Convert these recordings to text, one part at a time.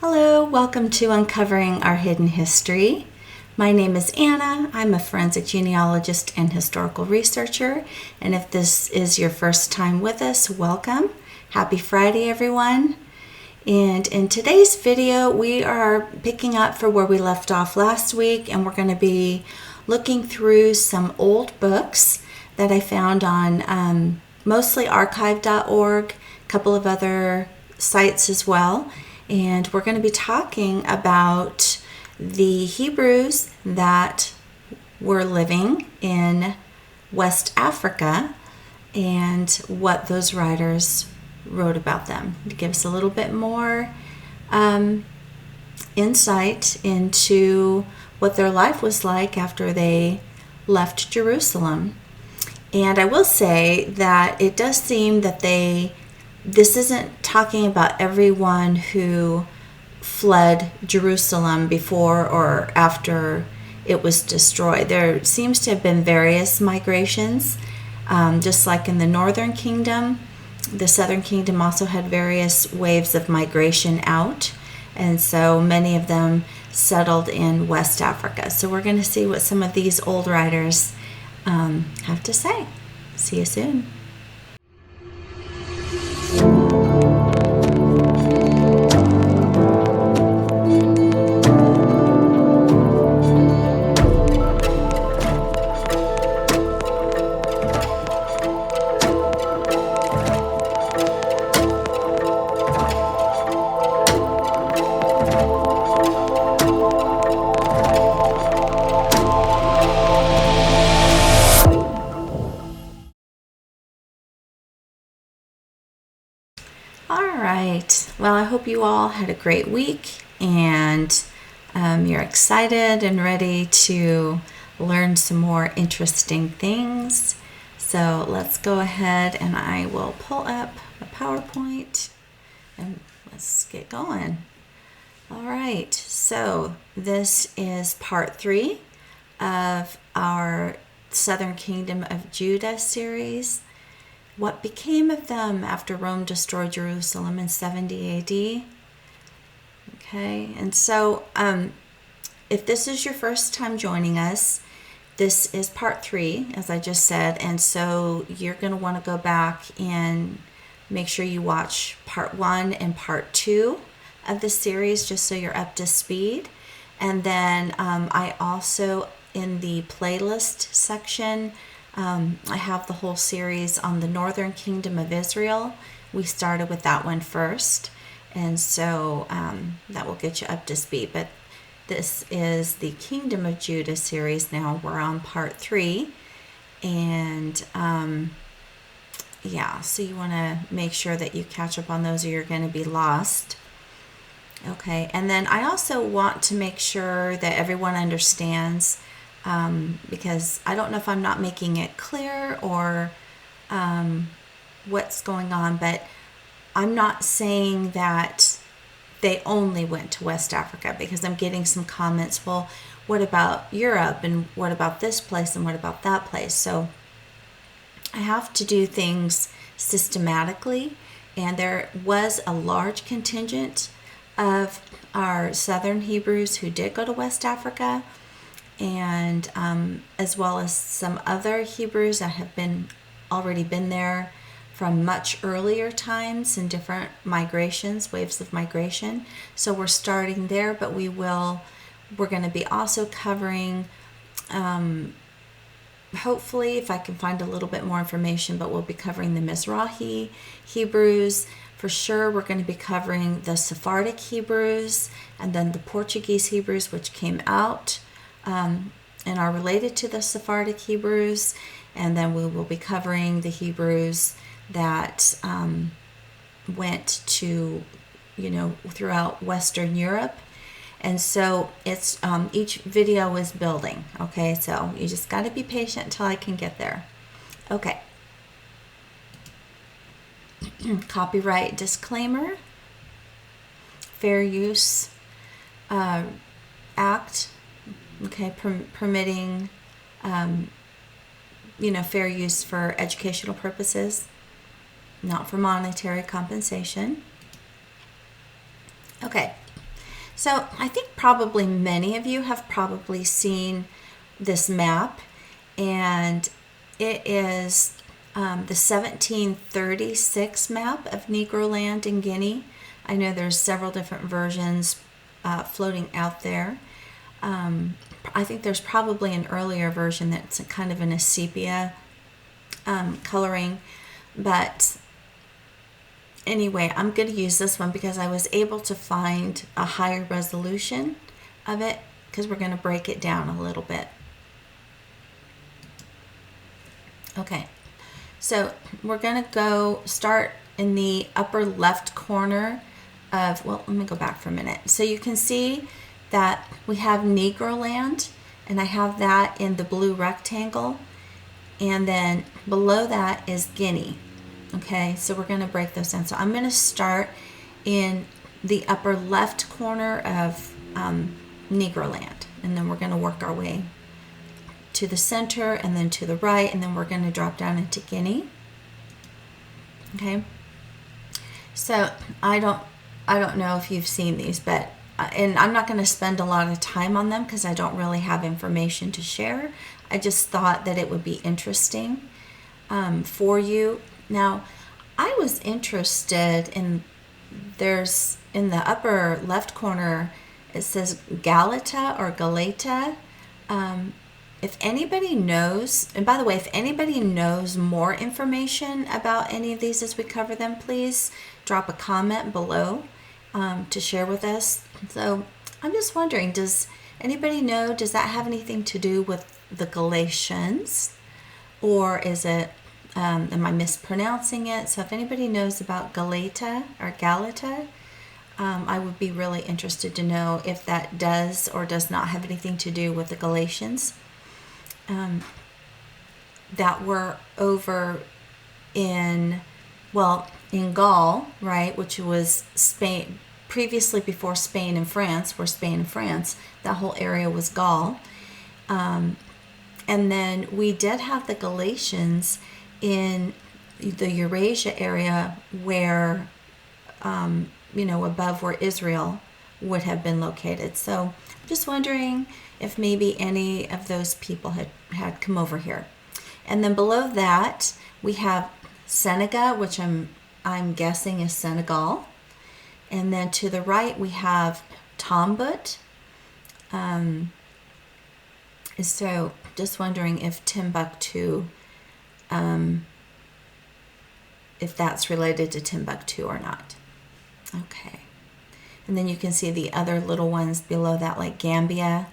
Hello, welcome to Uncovering Our Hidden History. My name is Anna. I'm a forensic genealogist and historical researcher. And if this is your first time with us, welcome. Happy Friday, everyone. And in today's video, we are picking up for where we left off last week, and we're going to be looking through some old books that I found on mostly archive.org, a couple of other sites as well. And we're going to be talking about the Hebrews that were living in West Africa and what those writers wrote about them, to give us a little bit more insight into what their life was like after they left Jerusalem. And I will say that it does seem that this isn't talking about everyone who fled Jerusalem before or after it was destroyed. There seems to have been various migrations, just like in the northern kingdom. The southern kingdom also had various waves of migration out, and so many of them settled in West Africa. So we're going to see what some of these old writers have to say. See you soon. Alright, well, I hope you all had a great week and you're excited and ready to learn some more interesting things. So let's go ahead and I will pull up the PowerPoint and let's get going. Alright, so this is part 3 of our Southern Kingdom of Judah series. What became of them after Rome destroyed Jerusalem in 70 AD? Okay, and so if this is your first time joining us, this is part 3, as I just said, and so you're going to want to go back and make sure you watch part 1 and part 2 of the series just so you're up to speed. And then I also, in the playlist section, I have the whole series on the Northern Kingdom of Israel. We started with that one first, and so that will get you up to speed. But this is the Kingdom of Judah series now. We're on part 3, and so you want to make sure that you catch up on those or you're going to be lost. Okay, and then I also want to make sure that everyone understands, because I don't know if I'm not making it clear or what's going on, but I'm not saying that they only went to West Africa, because I'm getting some comments, well, what about Europe, and what about this place, and what about that place? So I have to do things systematically, and there was a large contingent of our Southern Hebrews who did go to West Africa, and as well as some other Hebrews that have already been there from much earlier times in different migrations, waves of migration. So we're starting there, but we're going to be also covering, hopefully, if I can find a little bit more information, but we'll be covering the Mizrahi Hebrews. For sure, we're going to be covering the Sephardic Hebrews and then the Portuguese Hebrews, which came out and are related to the Sephardic Hebrews. And then we will be covering the Hebrews that went to, throughout Western Europe. And so it's each video is building. Okay, so you just got to be patient until I can get there. Okay. Copyright disclaimer. Fair Use Act. Okay, permitting fair use for educational purposes, not for monetary compensation. Okay, So I think probably many of you have probably seen this map, and it is the 1736 map of Negroland in Guinea. I know there's several different versions floating out there. I think there's probably an earlier version that's kind of in a sepia coloring, but anyway, I'm going to use this one because I was able to find a higher resolution of it, because we're going to break it down a little bit. Okay, so we're going to go start in the upper left corner of, well, let me go back for a minute. So you can see that we have Negroland, and I have that in the blue rectangle, and then below that is Guinea. Okay, so we're going to break those down. So I'm going to start in the upper left corner of Negroland, and then we're going to work our way to the center and then to the right, and then we're going to drop down into Guinea. Okay, so I don't know if you've seen these, but and I'm not going to spend a lot of time on them because I don't really have information to share. I just thought that it would be interesting for you. Now, I was interested in, there's in the upper left corner, it says Galata or Galata. If anybody knows, and by the way, if anybody knows more information about any of these as we cover them, please drop a comment below to share with us. So I'm just wondering, does anybody know, does that have anything to do with the Galatians, or is it, am I mispronouncing it? So if anybody knows about Galata or Galata, I would be really interested to know if that does or does not have anything to do with the Galatians that were over in, well, in Gaul, right, which was Spain, previously before Spain and France, where Spain and France, that whole area was Gaul. And then we did have the Galatians in the Eurasia area where, above where Israel would have been located. So just wondering if maybe any of those people had come over here. And then below that, we have Senegal, which I'm guessing is Senegal. And then to the right, we have Tombut. So just wondering if Timbuktu, if that's related to Timbuktu or not. Okay. And then you can see the other little ones below that, like Gambia.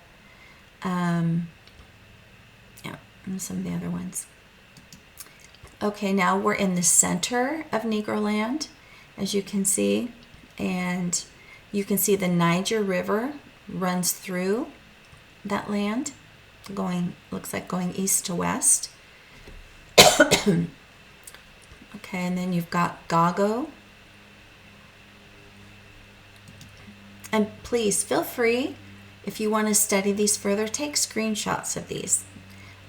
And some of the other ones. Okay, now we're in the center of Negroland, as you can see. And you can see the Niger River runs through that land, looks like going east to west. Okay, and then you've got Gago. And please feel free, if you want to study these further, take screenshots of these.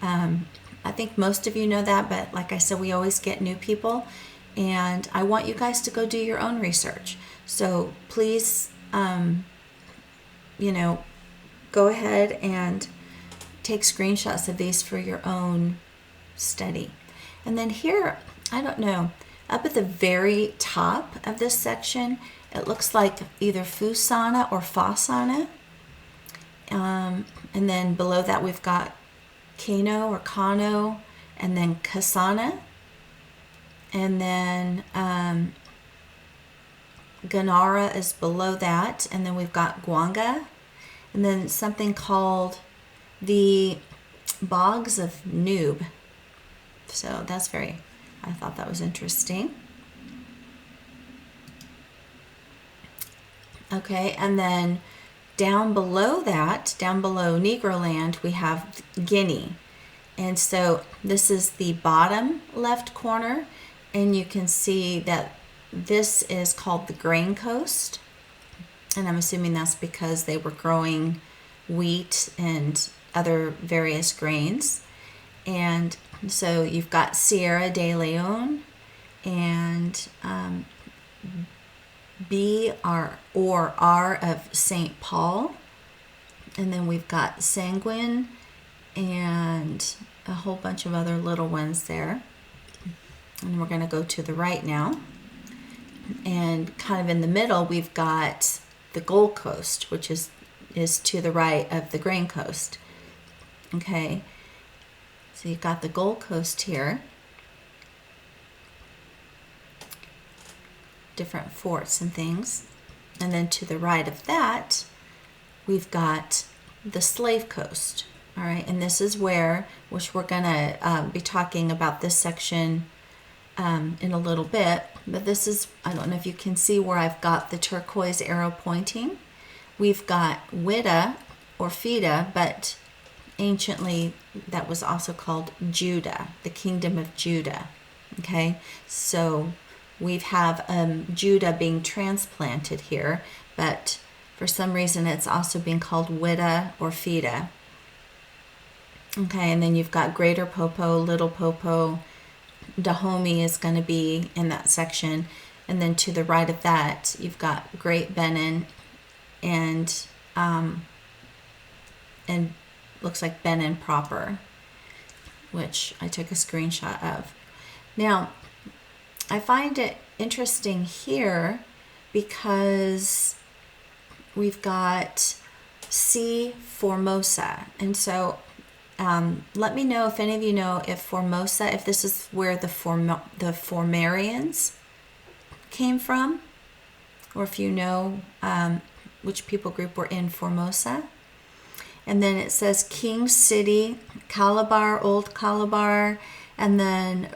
I think most of you know that, but like I said, we always get new people, and I want you guys to go do your own research. So please, go ahead and take screenshots of these for your own study. And then here, I don't know, up at the very top of this section, it looks like either Fusana or Fasana. And then below that, we've got Kano or Kano, and then Kasana. And then Ganara is below that. And then we've got Gwanga. And then something called the Bogs of Noob. So I thought that was interesting. Okay, and then down below Negroland, we have Guinea. And so this is the bottom left corner, and you can see that this is called the Grain Coast. And I'm assuming that's because they were growing wheat and other various grains. And so you've got Sierra de Leone and B or R of St. Paul. And then we've got sanguine and a whole bunch of other little ones there. And we're going to go to the right now. And kind of in the middle, we've got the Gold Coast, which is to the right of the Grain Coast. Okay, so you've got the Gold Coast here. Different forts and things. And then to the right of that, we've got the Slave Coast. All right, and this is which we're going to be talking about this section in a little bit. But this is, I don't know if you can see where I've got the turquoise arrow pointing. We've got Whydah or Whydah, but anciently that was also called Judah, the kingdom of Judah. Okay, so we have Judah being transplanted here, but for some reason it's also being called Whydah or Whydah. Okay, and then you've got Greater Popo, Little Popo. Dahomey is going to be in that section. And then to the right of that, you've got Great Benin and looks like Benin proper, which I took a screenshot of. Now, I find it interesting here because we've got C Formosa. And so let me know if any of you know if Formosa, if this is where the Formarians came from, or if you know which people group were in Formosa. And then it says King City, Calabar, Old Calabar, and then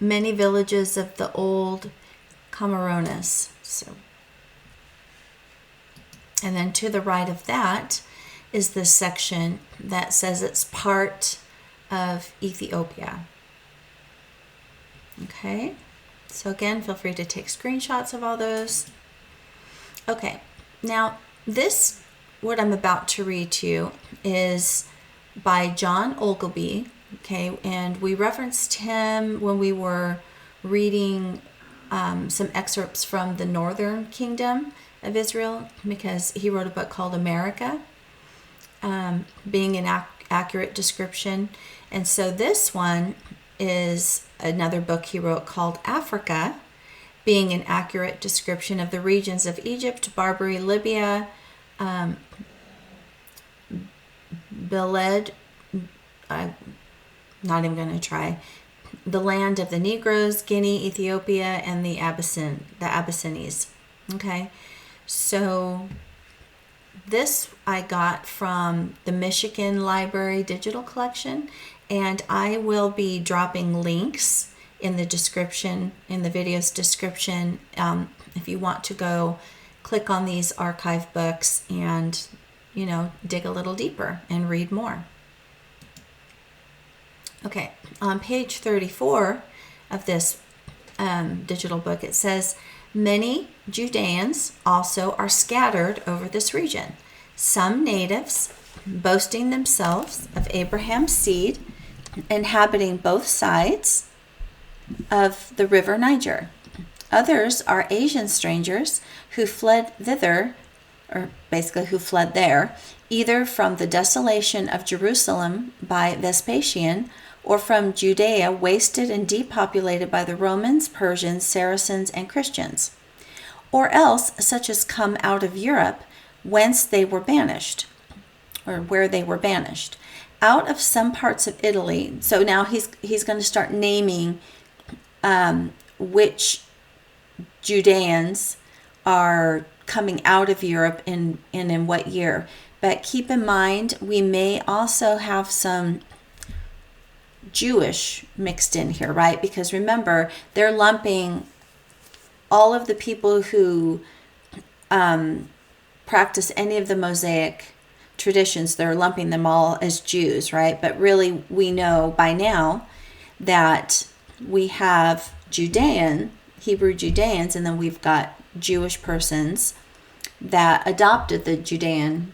many villages of the old Camerones. So, and then to the right of that is this section that says it's part of Ethiopia. Okay, so again, feel free to take screenshots of all those. Okay, now this, what I'm about to read to you, is by John Ogilby. Okay, and we referenced him when we were reading some excerpts from the Northern Kingdom of Israel, because he wrote a book called America, being an accurate description. And so this one is another book he wrote called Africa, being an accurate description of the regions of Egypt, Barbary, Libya, Beled, I'm not even going to try, the land of the Negroes, Guinea, Ethiopia, and the Abyssinians. Okay, so this I got from the Michigan Library Digital Collection, and I will be dropping links in the description, in the video's description, if you want to go click on these archive books and, dig a little deeper and read more. Okay, on page 34 of this digital book, it says, many Judeans also are scattered over this region, some natives boasting themselves of Abraham's seed, inhabiting both sides of the river Niger. Others are Asian strangers who fled thither, or basically who fled there, either from the desolation of Jerusalem by Vespasian, or from Judea wasted and depopulated by the Romans, Persians, Saracens, and Christians, or else such as come out of Europe, whence they were banished, or where they were banished, out of some parts of Italy. So now he's going to start naming which Judeans are coming out of Europe and in what year. But keep in mind, we may also have some Jewish mixed in here, right? Because remember, they're lumping all of the people who practice any of the Mosaic traditions, they're lumping them all as Jews, right? But really, we know by now that we have Hebrew Judeans, and then we've got Jewish persons that adopted the Judean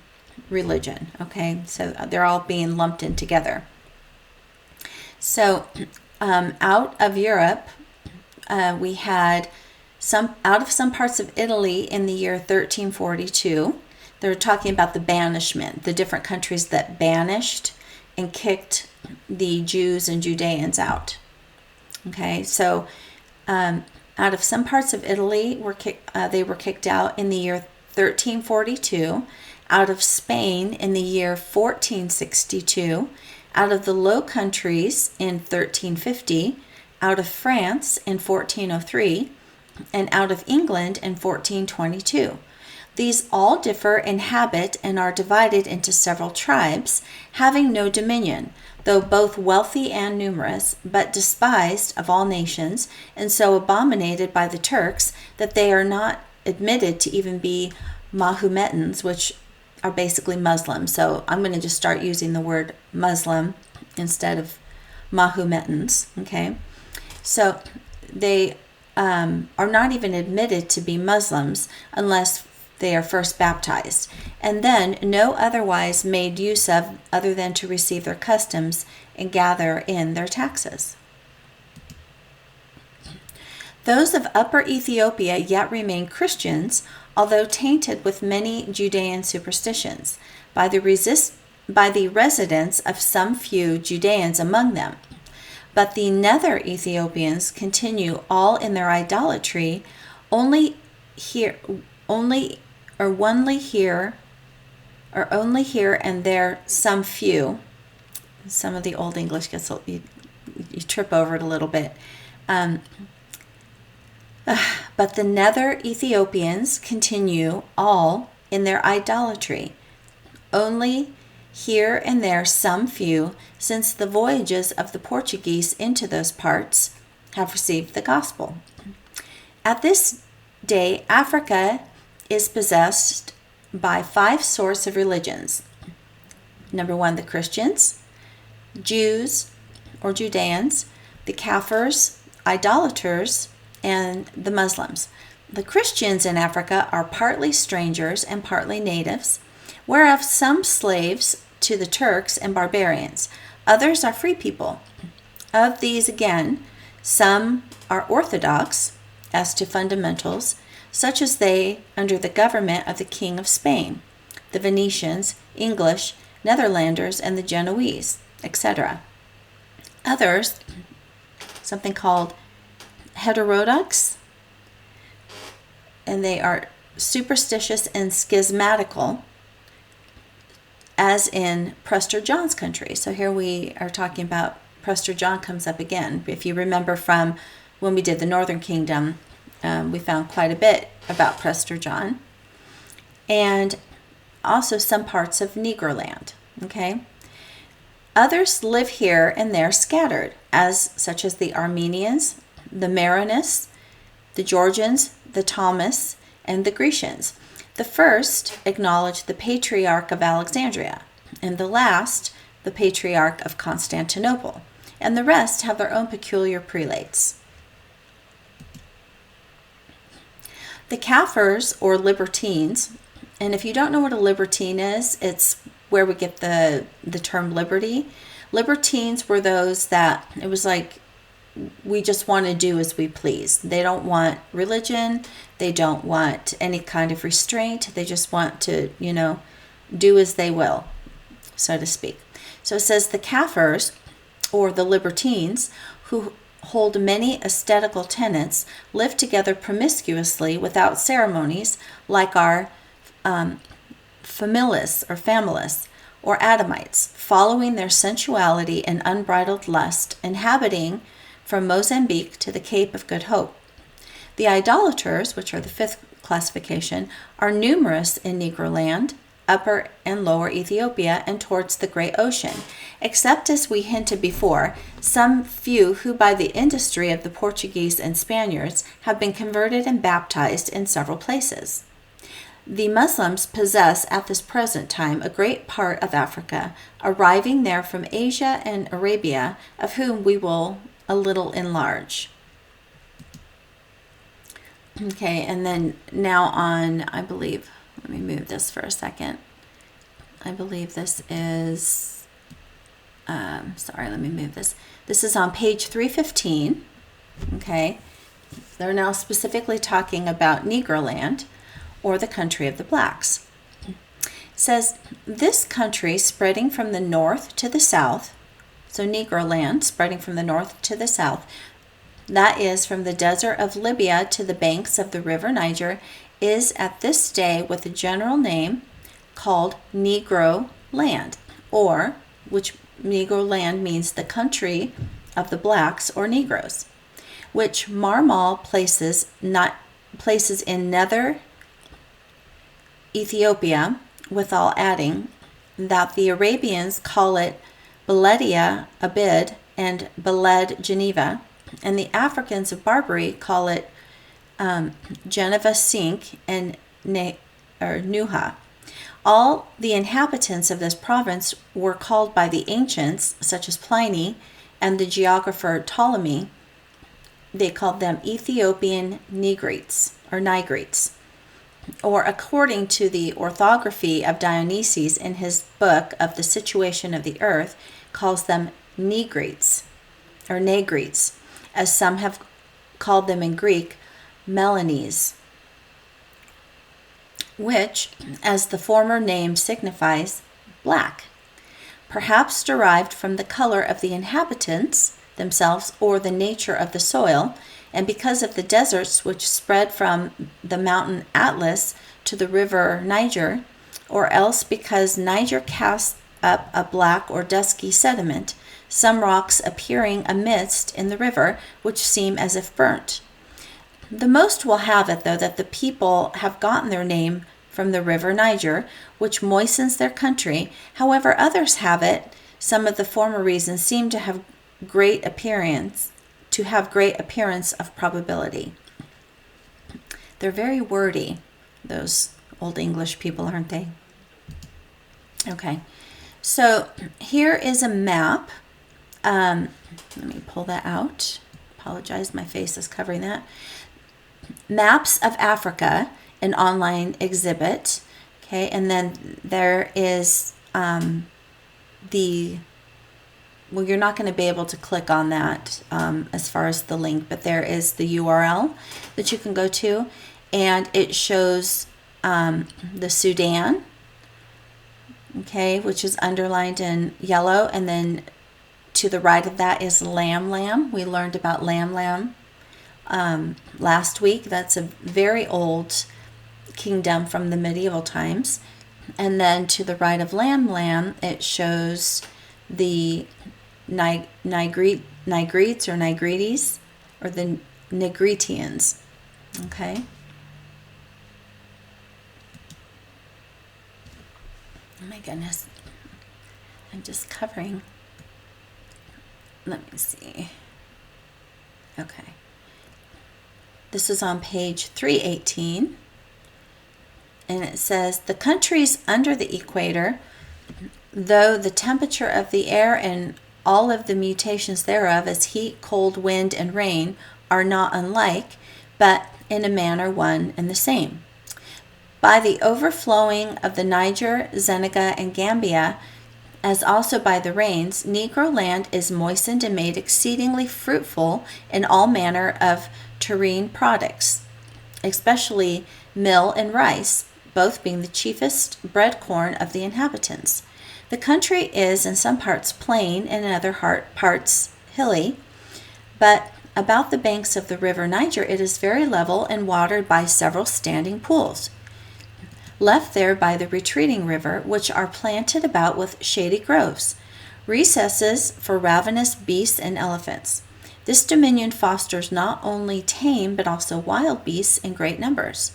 religion, okay? So they're all being lumped in together. So out of Europe, we had out of some parts of Italy in the year 1342. They're talking about the banishment, the different countries that banished and kicked the Jews and Judeans out. Okay, so out of some parts of Italy, they were kicked out in the year 1342, out of Spain in the year 1462, out of the Low Countries in 1350, out of France in 1403, and out of England in 1422. These all differ in habit and are divided into several tribes, having no dominion, though both wealthy and numerous, but despised of all nations, and so abominated by the Turks that they are not admitted to even be Mahometans, which are basically Muslims. So I'm going to just start using the word Muslim instead of Mahometans. Okay, so they are not even admitted to be Muslims unless they are first baptized, and then no otherwise made use of other than to receive their customs and gather in their taxes. Those of Upper Ethiopia yet remain Christians, although tainted with many Judean superstitions, by the residence of some few Judeans among them. But the nether Ethiopians continue all in their idolatry, only here and there some few. Some of the Old English gets, you trip over it a little bit. But the nether Ethiopians continue all in their idolatry, only here and there some few, since the voyages of the Portuguese into those parts have received the gospel. At this day, Africa is possessed by 5 sorts of religions. Number 1, the Christians, Jews or Judeans, the Kafirs, idolaters, and the Muslims. The Christians in Africa are partly strangers and partly natives, whereof some slaves to the Turks and barbarians. Others are free people. Of these again, some are orthodox as to fundamentals, such as they under the government of the King of Spain, the Venetians, English, Netherlanders, and the Genoese, etc. Others, something called heterodox, and they are superstitious and schismatical, as in Prester John's country. So here we are talking about Prester John comes up again. If you remember from when we did the Northern Kingdom, we found quite a bit about Prester John, and also some parts of Negroland. Okay, others live here and there scattered, such as the Armenians, the Maronists, the Georgians, the Thomas, and the Grecians. The first acknowledge the Patriarch of Alexandria, and the last the Patriarch of Constantinople, and the rest have their own peculiar prelates. The Kafirs, or libertines, and if you don't know what a libertine is, it's where we get the term liberty. Libertines were those that, it was like, we just want to do as we please. They don't want religion. They don't want any kind of restraint. They just want to, do as they will, so to speak. So it says the Kafirs, or the libertines, who hold many aesthetical tenets, live together promiscuously without ceremonies, like our familists, or Adamites, following their sensuality and unbridled lust, inhabiting from Mozambique to the Cape of Good Hope. The idolaters, which are the 5th classification, are numerous in Negroland, Upper and Lower Ethiopia, and towards the Great Ocean, except, as we hinted before, some few who by the industry of the Portuguese and Spaniards have been converted and baptized in several places. The Muslims possess at this present time a great part of Africa, arriving there from Asia and Arabia, of whom we will a little enlarge. Okay, and then now on, I believe, let me move this for a second. I believe this is, let me move this. This is on page 315, okay, They're now specifically talking about Negroland, or the country of the blacks. It says, this country spreading from the north to the south, so Negroland spreading from the north to the south, that is, from the desert of Libya to the banks of the river Niger, is at this day with a general name called Negroland, or which Negroland means the country of the blacks or Negroes, which Marmal places in nether Ethiopia, withal adding that the Arabians call it Beledia Abid and Beled Geneva, and the Africans of Barbary call it Geneva Sink and Nuha. All the inhabitants of this province were called by the ancients, such as Pliny and the geographer Ptolemy. They called them Ethiopian Nigrites, or according to the orthography of Dionysius in his book of the situation of the earth, calls them Nigrites, as some have called them in Greek, Melanes, which, as the former name signifies, black, perhaps derived from the color of the inhabitants themselves or the nature of the soil, and because of the deserts which spread from the mountain Atlas to the river Niger, or else because Niger casts up a black or dusky sediment, some rocks appearing amidst in the river, which seem as if burnt. The most will have it, though, that the people have gotten their name from the river Niger, which moistens their country. However, others have it, some of the former reasons seem to have great appearance of probability. They're very wordy, those Old English people, aren't they? Okay, so here is a map. Let me pull that out. Apologize, my face is covering that. Maps of Africa, an online exhibit. Okay, and then there is well, you're not going to be able to click on that as far as the link, but there is the URL that you can go to, and it shows the Sudan, okay, which is underlined in yellow, and then to the right of that is Lam. We learned about Lam last week. That's a very old kingdom from the medieval times. And then to the right of Lam, it shows the Nigrites or Nigrites, or the Negritians. Okay. Oh my goodness. I'm just covering. Let me see. Okay. This is on page 318. And it says, the countries under the equator, though the temperature of the air and all of the mutations thereof, as heat, cold, wind, and rain, are not unlike, but in a manner one and the same. By the overflowing of the Niger, Senegal, and Gambia, as also by the rains, Negroland is moistened and made exceedingly fruitful in all manner of terrene products, especially mill and rice, both being the chiefest bread corn of the inhabitants. The country is in some parts plain and in other parts hilly, but about the banks of the river Niger it is very level and watered by several standing pools, left there by the retreating river, which are planted about with shady groves, recesses for ravenous beasts and elephants. This dominion fosters not only tame but also wild beasts in great numbers.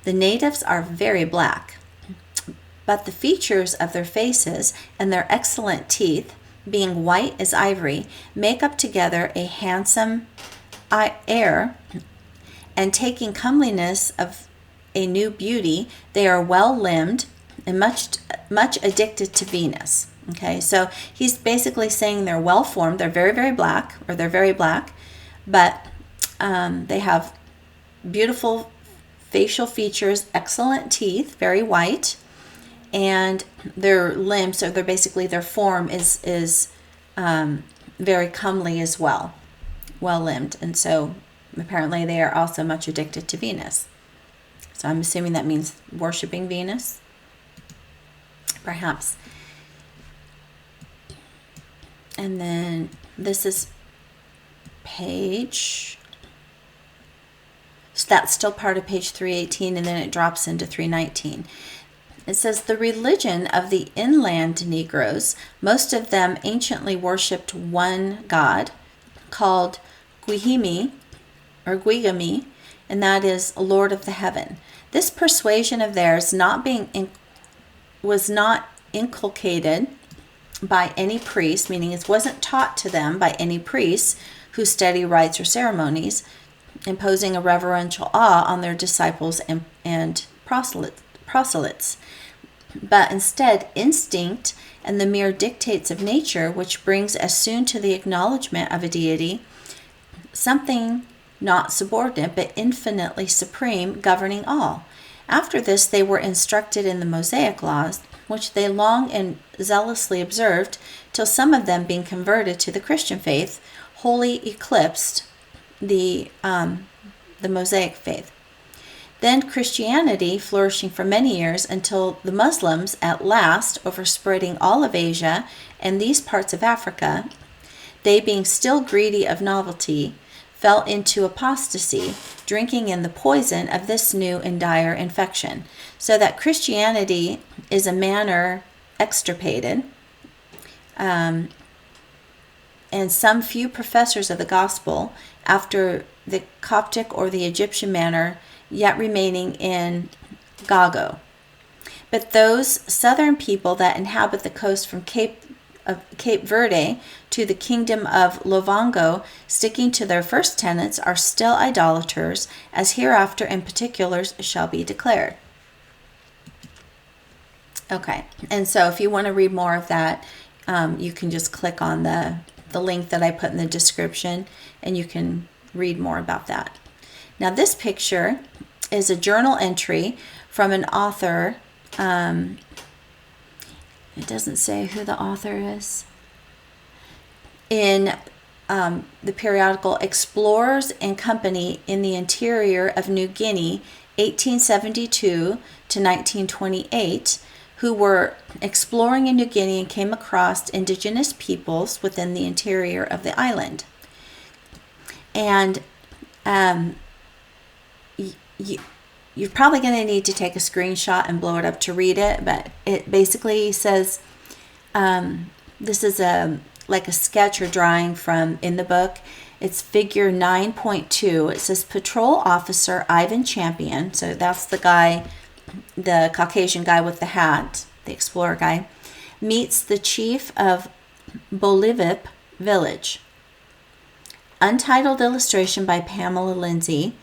The natives are very black, but the features of their faces and their excellent teeth, being white as ivory, make up together a handsome air, and taking comeliness of a new beauty, they are well limbed and much addicted to Venus. Okay, so he's basically saying they're well formed, they're very black, but they have beautiful facial features, excellent teeth, very white, and their limbs, so their form is very comely as well, well limbed, and so Apparently, they are also much addicted to Venus. So I'm assuming that means worshiping Venus. Perhaps. And then this is page. So that's still part of page 318, and then it drops into 319. It says, the religion of the inland Negroes, most of them anciently worshipped one god called Guihimi, or Guigami, and that is Lord of the Heaven. This persuasion of theirs was not inculcated by any priest, meaning it wasn't taught to them by any priests who study rites or ceremonies, imposing a reverential awe on their disciples and proselytes, but instead instinct and the mere dictates of nature, which brings as soon to the acknowledgement of a deity something not subordinate but infinitely supreme, governing all. After this they were instructed in the Mosaic laws, which they long and zealously observed, till some of them, being converted to the Christian faith, wholly eclipsed the Mosaic faith. Then Christianity flourishing for many years until the Muslims at last, overspreading all of Asia and these parts of Africa, they being still greedy of novelty, fell into apostasy, drinking in the poison of this new and dire infection, so that Christianity is a manner extirpated, and some few professors of the gospel, after the Coptic or the Egyptian manner, yet remaining in Gago. But those southern people that inhabit the coast from Cape Verde to the kingdom of Lovango, sticking to their first tenets, are still idolaters, as hereafter in particulars shall be declared. Okay, and so if you want to read more of that, you can just click on the link that I put in the description, and you can read more about that. Now, this picture is a journal entry from an author. It doesn't say who the author is. In the periodical Explorers and Company in the Interior of New Guinea, 1872 to 1928, who were exploring in New Guinea and came across indigenous peoples within the interior of the island. And you're probably going to need to take a screenshot and blow it up to read it, but it basically says, this is like a sketch or drawing from in the book. It's figure 9.2. It says Patrol Officer Ivan Champion. So that's the guy, the Caucasian guy with the hat, the explorer guy, meets the chief of Bolivip village. Untitled illustration by Pamela Lindsay.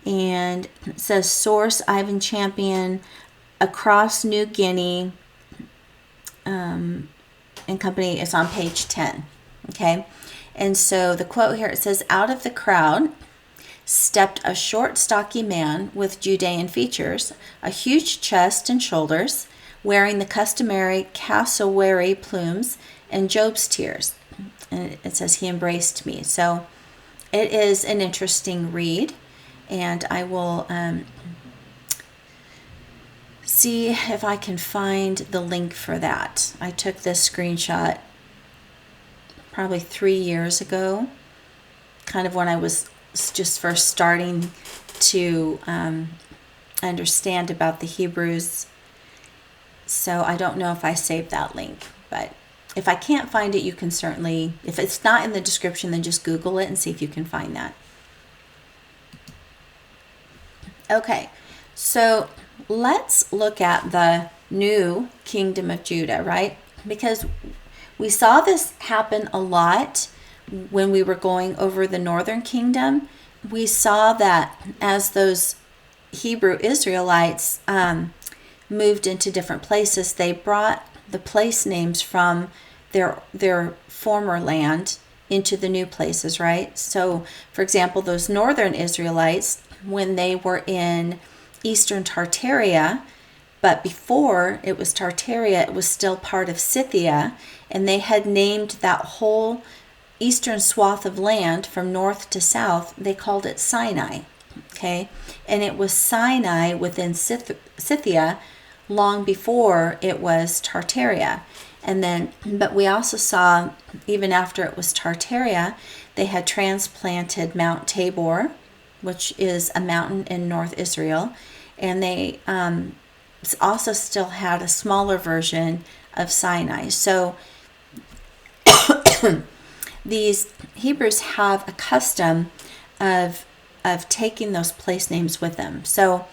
And it says source Ivan Champion, Across New Guinea, and Company. Is on page 10. Okay. And so the quote here, it says, out of the crowd stepped a short, stocky man with Judean features, a huge chest and shoulders, wearing the customary cassowary plumes and Job's tears. And it says he embraced me. So it is an interesting read. And I will see if I can find the link for that. I took this screenshot probably 3 years ago, kind of when I was just first starting to understand about the Hebrews. So I don't know if I saved that link, but if I can't find it, you can certainly, if it's not in the description, then just Google it and see if you can find that. Okay, so let's look at the new kingdom of Judah, right? Because we saw this happen a lot when we were going over the northern kingdom. We saw that as those Hebrew Israelites moved into different places, they brought the place names from their former land into the new places, right? So, for example, those northern Israelites, when they were in eastern Tartaria, but before it was Tartaria, it was still part of Scythia, and they had named that whole eastern swath of land from north to south, they called it Sinai. Okay, and it was Sinai within Scythia long before it was Tartaria. And then, but we also saw, even after it was Tartaria, they had transplanted Mount Tabor, which is a mountain in North Israel, and they also still had a smaller version of Sinai. So these Hebrews have a custom of taking those place names with them. So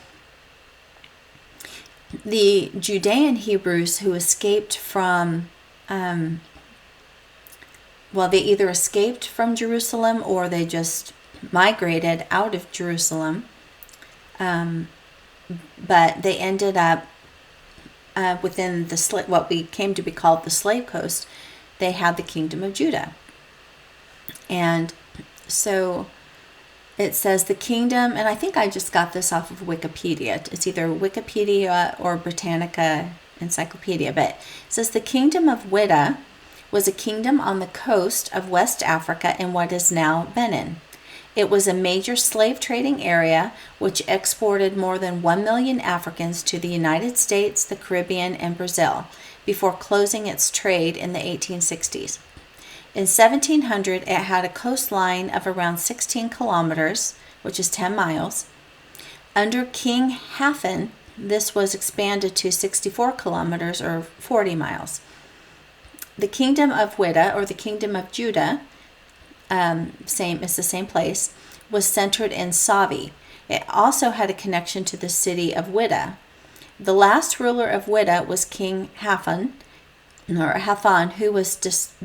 the Judean Hebrews who escaped from, they either escaped from Jerusalem or they just migrated out of Jerusalem, but they ended up within what we came to be called the Slave Coast. They had the kingdom of Judah. And so it says the kingdom, and I think I just got this off of Wikipedia. It's either Wikipedia or Britannica Encyclopedia, but it says the kingdom of Whydah was a kingdom on the coast of West Africa in what is now Benin. It was a major slave trading area which exported more than 1 million Africans to the United States, the Caribbean, and Brazil before closing its trade in the 1860s. In 1700, it had a coastline of around 16 kilometers, which is 10 miles. Under King Hafen, this was expanded to 64 kilometers or 40 miles. The kingdom of Whydah, or the kingdom of Judah, it's the same place, was centered in Savi. It also had a connection to the city of Whydah. The last ruler of Whydah was King Hafen, who was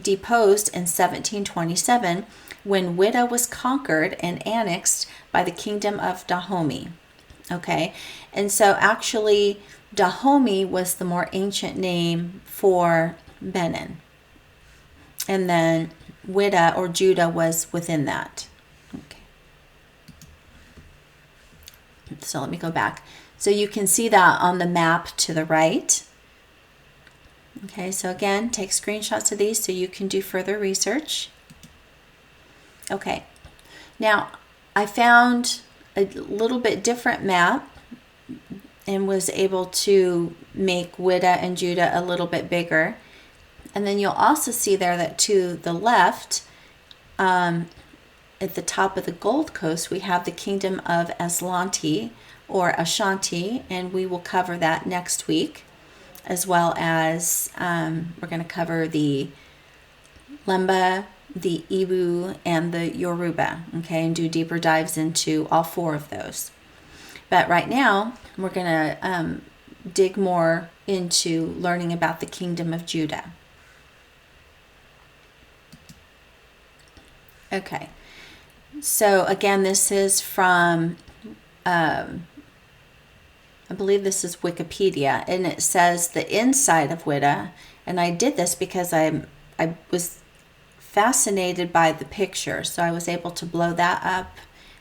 deposed in 1727 when Whydah was conquered and annexed by the kingdom of Dahomey. Okay, and so actually Dahomey was the more ancient name for Benin. And then Whydah or Judah was within that. Okay. So let me go back. So you can see that on the map to the right. Okay, so again, take screenshots of these so you can do further research. Okay, now I found a little bit different map and was able to make Whydah and Judah a little bit bigger. And then you'll also see there that to the left, at the top of the Gold Coast, we have the kingdom of Aslanti or Ashanti, and we will cover that next week, as well as we're going to cover the Lemba, the Ibu, and the Yoruba, okay, and do deeper dives into all four of those. But right now, we're going to dig more into learning about the kingdom of Judah. Okay, so again, this is from, I believe this is Wikipedia, and it says the inside of Whydah, and I did this because I was fascinated by the picture, so I was able to blow that up,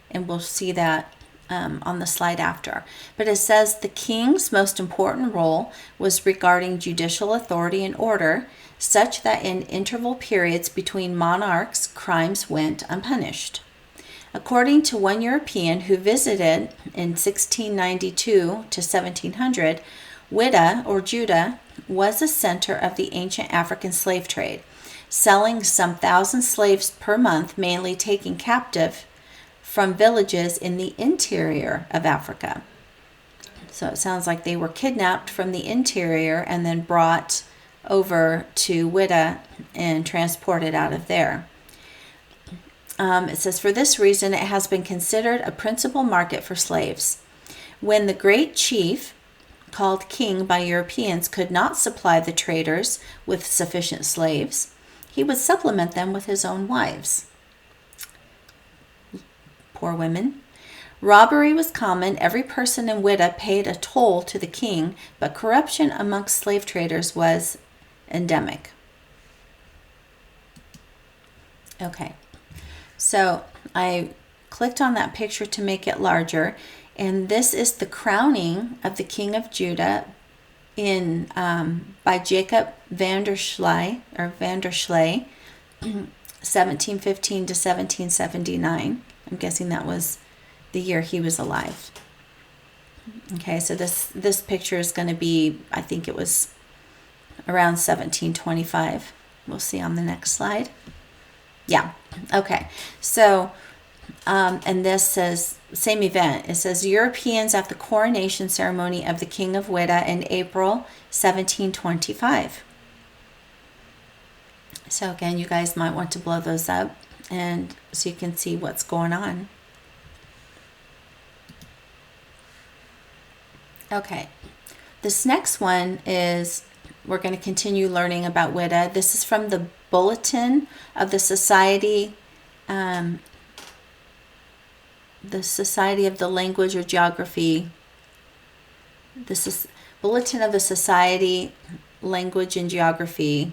and we'll see that on the slide after. But it says the king's most important role was regarding judicial authority and order, such that in interval periods between monarchs, crimes went unpunished. According to one European who visited in 1692 to 1700, Whydah or Judah was a center of the ancient African slave trade, selling some 1,000 slaves per month, mainly taken captive from villages in the interior of Africa. So it sounds like they were kidnapped from the interior and then brought over to Whydah and transported out of there. It says, for this reason, it has been considered a principal market for slaves. When the great chief, called king by Europeans, could not supply the traders with sufficient slaves, he would supplement them with his own wives. Poor women. Robbery was common. Every person in Whydah paid a toll to the king, but corruption amongst slave traders was endemic. Okay, so I clicked on that picture to make it larger, and this is the crowning of the king of Judah by Jacob van der Schley, 1715 to 1779. I'm guessing that was the year he was alive. Okay, so this picture is going to be, I think it was around 1725. We'll see on the next slide. Yeah, okay. So, and this says, same event. It says, Europeans at the coronation ceremony of the King of Whydah in April 1725. So again, you guys might want to blow those up and so you can see what's going on. Okay, this next one is, we're going to continue learning about Whydah. This is from the Bulletin of the Society of the Language or Geography. This is Bulletin of the Society, Language and Geography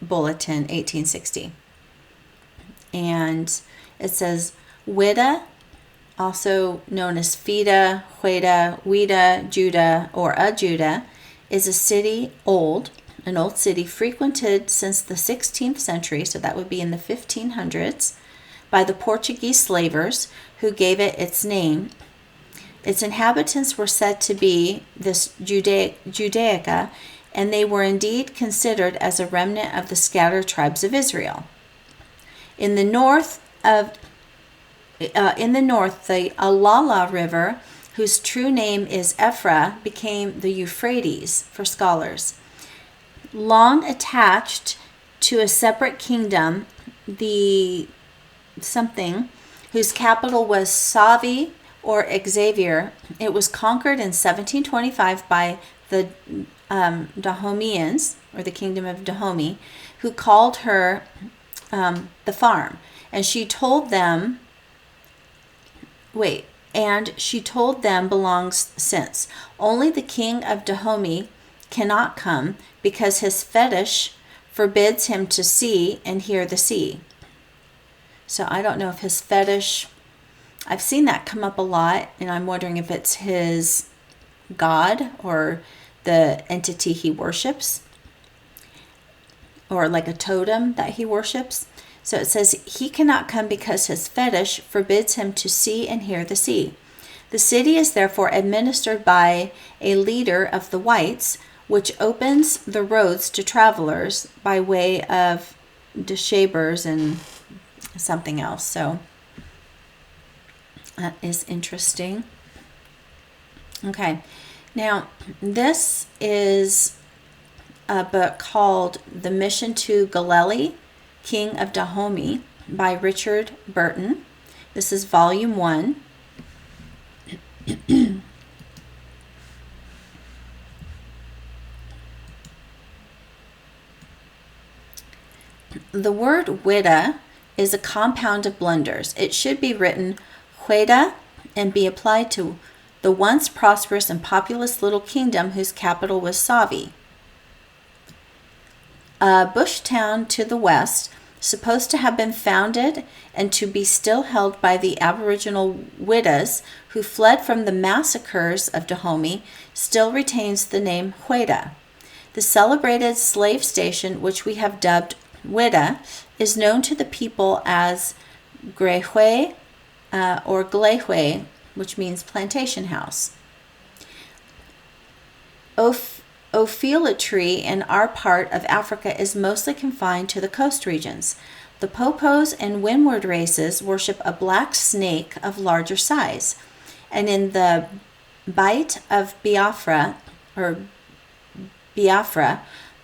Bulletin, 1860. And it says, Whydah, also known as Fida, Whydah, Whydah, Judah, or a Judah, is a city an old city frequented since the 16th century, so that would be in the 1500s, by the Portuguese slavers who gave it its name. Its inhabitants were said to be this Judaica, and they were indeed considered as a remnant of the scattered tribes of Israel. In the north, the Alala River, whose true name is Ephra, became the Euphrates for scholars. Long attached to a separate kingdom, the something, whose capital was Savi or Xavier, it was conquered in 1725 by the Dahomeans, or the kingdom of Dahomey, who called her the farm. And she told them, belongs since. Only the king of Dahomey cannot come because his fetish forbids him to see and hear the sea. So I don't know if his fetish, I've seen that come up a lot, and I'm wondering if it's his god or the entity he worships, or like a totem that he worships. So it says, he cannot come because his fetish forbids him to see and hear the sea. The city is therefore administered by a leader of the whites, which opens the roads to travelers by way of Deshabers and something else. So that is interesting. Okay, now this is a book called The Mission to Galeli, King of Dahomey, by Richard Burton. This is volume 1. The word Whydah is a compound of blunders. It should be written Whydah and be applied to the once prosperous and populous little kingdom whose capital was Savi, a bush town to the west, supposed to have been founded and to be still held by the aboriginal Whydas who fled from the massacres of Dahomey, still retains the name Whydah. The celebrated slave station, which we have dubbed Whydah, is known to the people as Grehwe or Glehwe, which means plantation house. Ophilatry in our part of Africa is mostly confined to the coast regions. The Popos and Windward races worship a black snake of larger size, and in the Bight of Biafra,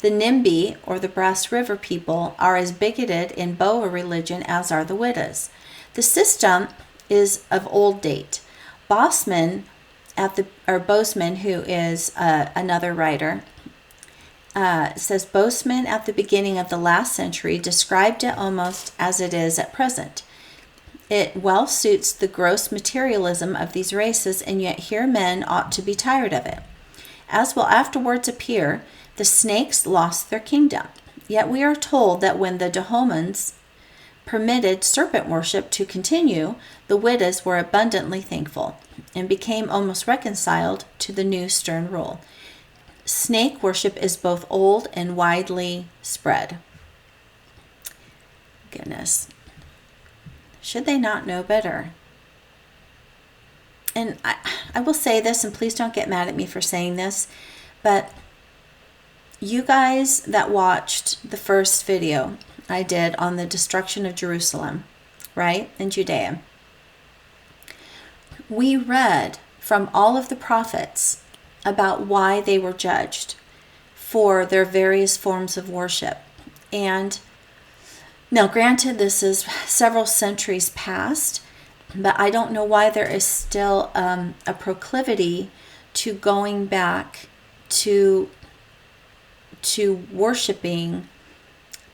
the Nimbi, or the Brass River people, are as bigoted in Boa religion as are the Whydas. The system is of old date. Bosman, who is another writer, says Bosman at the beginning of the last century described it almost as it is at present. It well suits the gross materialism of these races, and yet here men ought to be tired of it. As will afterwards appear, the snakes lost their kingdom. Yet we are told that when the Dahomans permitted serpent worship to continue, the Whydas were abundantly thankful and became almost reconciled to the new stern rule. Snake worship is both old and widely spread. goodness. Should they not know better? And I will say this, and please don't get mad at me for saying this, but you guys that watched the first video I did on the destruction of Jerusalem, right, in Judea, we read from all of the prophets about why they were judged for their various forms of worship. And now, granted, this is several centuries past, but I don't know why there is still a proclivity to going back to worshiping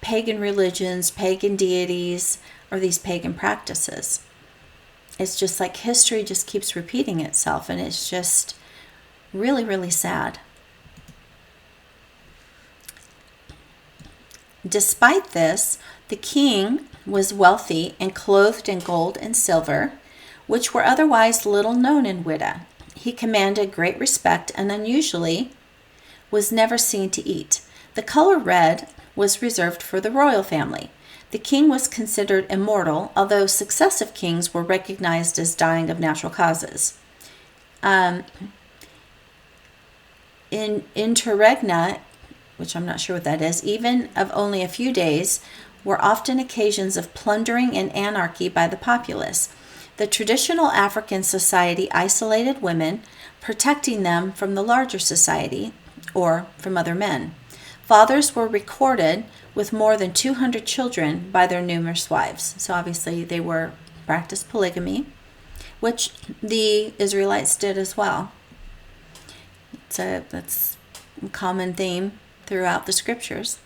pagan religions, pagan deities, or these pagan practices. It's just like history just keeps repeating itself, and it's just really, really sad. Despite this, the king was wealthy and clothed in gold and silver, which were otherwise little known in Whydah. He commanded great respect and unusually was never seen to eat. The color red was reserved for the royal family. The king was considered immortal, although successive kings were recognized as dying of natural causes. In interregna, which I'm not sure what that is, even of only a few days, were often occasions of plundering and anarchy by the populace. The traditional African society isolated women, protecting them from the larger society or from other men. Fathers were recorded with more than 200 children by their numerous wives. So obviously they practiced polygamy, which the Israelites did as well. So that's a common theme throughout the scriptures.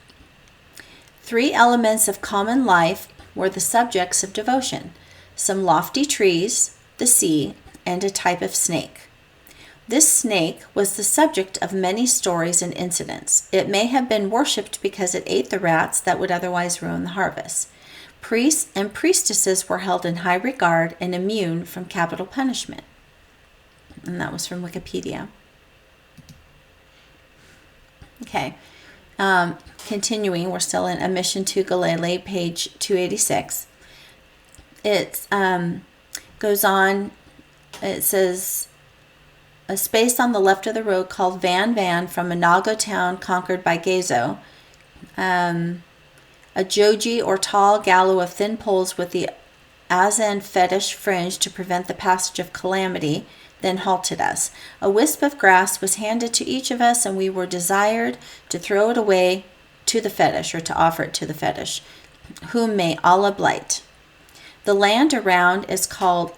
3 elements of common life were the subjects of devotion: some lofty trees, the sea, and a type of snake. This snake was the subject of many stories and incidents. It may have been worshipped because it ate the rats that would otherwise ruin the harvest. Priests and priestesses were held in high regard and immune from capital punishment. And that was from Wikipedia. Okay. Continuing, we're still in A Mission to Galilee, page 286. It goes on, it says, a space on the left of the road called Van from a Nago town conquered by Gezo. A joji or tall gallows of thin poles with the Azan fetish fringe to prevent the passage of calamity then halted us. A wisp of grass was handed to each of us, and we were desired to throw it away to the fetish, or to offer it to the fetish, whom may Allah blight. The land around is called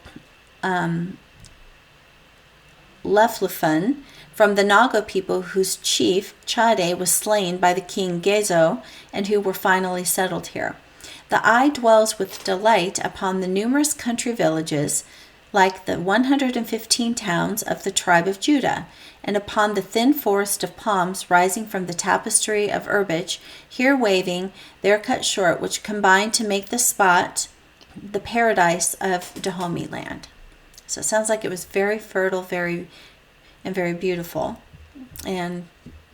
Leflefun, from the Nago people whose chief, Chade, was slain by the king Gezo, and who were finally settled here. The eye dwells with delight upon the numerous country villages, like the 115 towns of the tribe of Judah, and upon the thin forest of palms rising from the tapestry of herbage, here waving, there cut short, which combine to make the spot the paradise of Dahomey land. So it sounds like it was very fertile, very beautiful, and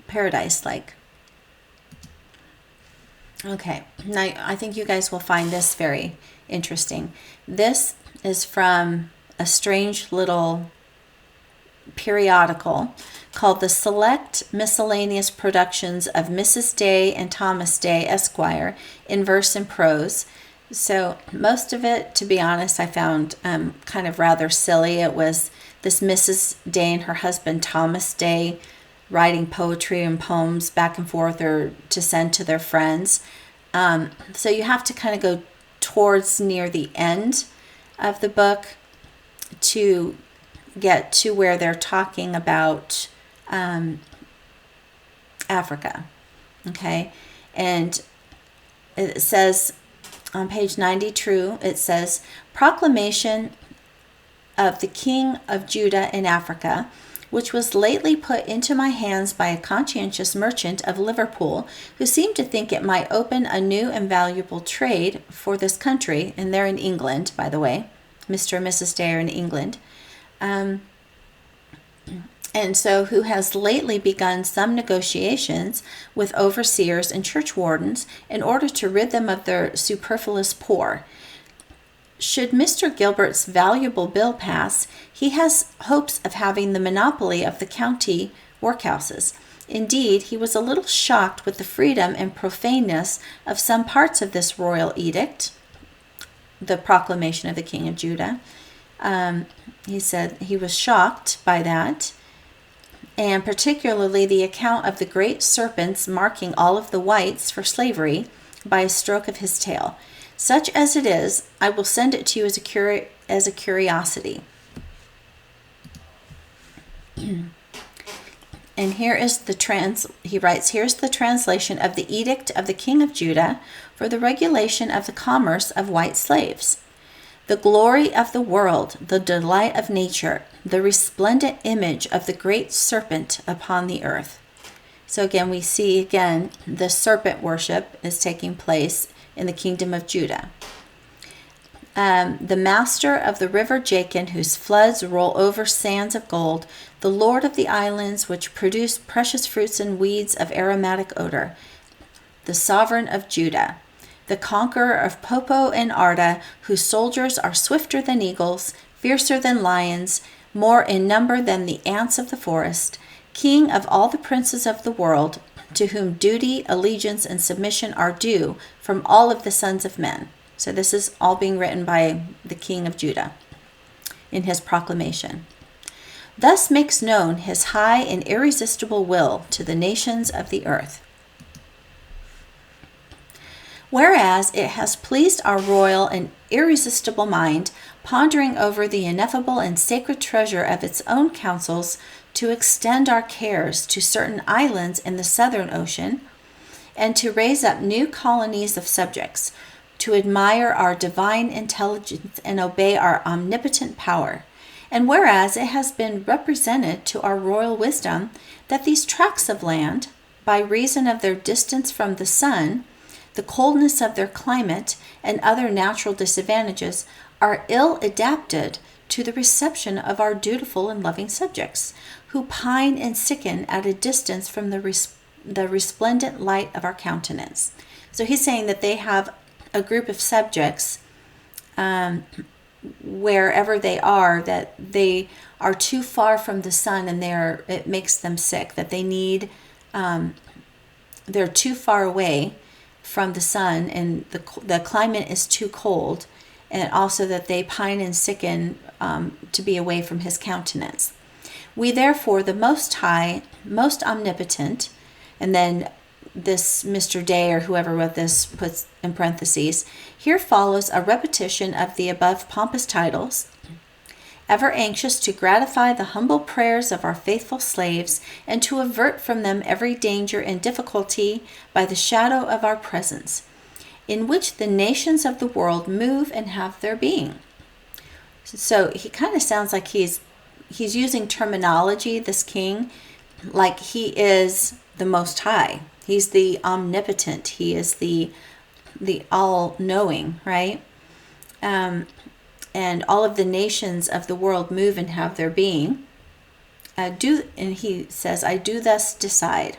paradise-like. Okay, now I think you guys will find this very interesting. This is from a strange little periodical called the Select Miscellaneous Productions of Mrs. Day and Thomas Day, Esquire, in Verse and Prose. So most of it, to be honest, I found kind of rather silly. It was this Mrs. Day and her husband Thomas Day writing poetry and poems back and forth or to send to their friends. So you have to kind of go towards near the end of the book to get to where they're talking about Africa. Okay, and it says on page 92, it says, Proclamation of the King of Judah in Africa, which was lately put into my hands by a conscientious merchant of Liverpool, who seemed to think it might open a new and valuable trade for this country, and they're in England, by the way. Mr. and Mrs. Day are in England. and so who has lately begun some negotiations with overseers and church wardens in order to rid them of their superfluous poor. Should Mr. Gilbert's valuable bill pass, he has hopes of having the monopoly of the county workhouses. Indeed, he was a little shocked with the freedom and profaneness of some parts of this royal edict, the proclamation of the King of Judah. He said he was shocked by that, and particularly the account of the great serpents marking all of the whites for slavery by a stroke of his tail. Such as it is, I will send it to you as a curiosity. And here is he writes, here's the translation of the edict of the King of Judah for the regulation of the commerce of white slaves. The glory of the world, the delight of nature, the resplendent image of the great serpent upon the earth. So again, we see the serpent worship is taking place in the kingdom of Judah. The master of the river Jachin, whose floods roll over sands of gold, the lord of the islands which produce precious fruits and weeds of aromatic odor, the sovereign of Judah, the conqueror of Popo and Arda, whose soldiers are swifter than eagles, fiercer than lions, more in number than the ants of the forest, king of all the princes of the world, to whom duty, allegiance, and submission are due from all of the sons of men. So this is all being written by the King of Judah in his proclamation. Thus makes known his high and irresistible will to the nations of the earth. Whereas it has pleased our royal and irresistible mind, pondering over the ineffable and sacred treasure of its own counsels, to extend our cares to certain islands in the southern ocean, and to raise up new colonies of subjects, to admire our divine intelligence and obey our omnipotent power. And whereas it has been represented to our royal wisdom that these tracts of land, by reason of their distance from the sun, the coldness of their climate, and other natural disadvantages, are ill adapted to the reception of our dutiful and loving subjects, who pine and sicken at a distance from the resplendent light of our countenance. So he's saying that they have a group of subjects wherever they are, that they are too far from the sun and it makes them sick, that they're too far away from the sun and the climate is too cold, and also that they pine and sicken to be away from his countenance. We therefore, the Most High, most omnipotent, and then this Mr. Day or whoever wrote this puts in parentheses, here follows a repetition of the above pompous titles, ever anxious to gratify the humble prayers of our faithful slaves and to avert from them every danger and difficulty by the shadow of our presence, in which the nations of the world move and have their being. So he kind of sounds like he's using terminology, this king, like he is the Most High. He's the omnipotent. He is the all-knowing, right? And all of the nations of the world move and have their being. And he says, I do thus decide.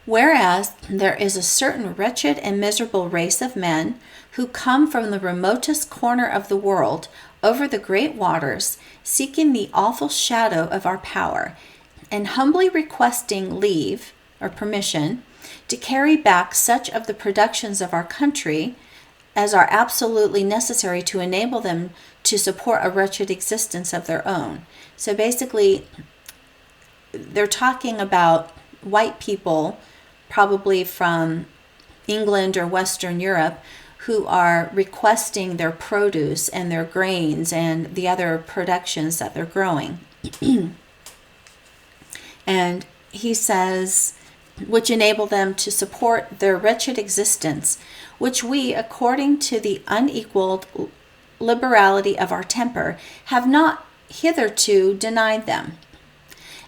Whereas there is a certain wretched and miserable race of men who come from the remotest corner of the world over the great waters, seeking the awful shadow of our power, and humbly requesting leave or permission to carry back such of the productions of our country as are absolutely necessary to enable them to support a wretched existence of their own. So basically, they're talking about white people, probably from England or Western Europe, who are requesting their produce and their grains and the other productions that they're growing. And he says, which enable them to support their wretched existence, which we, according to the unequaled liberality of our temper, have not hitherto denied them.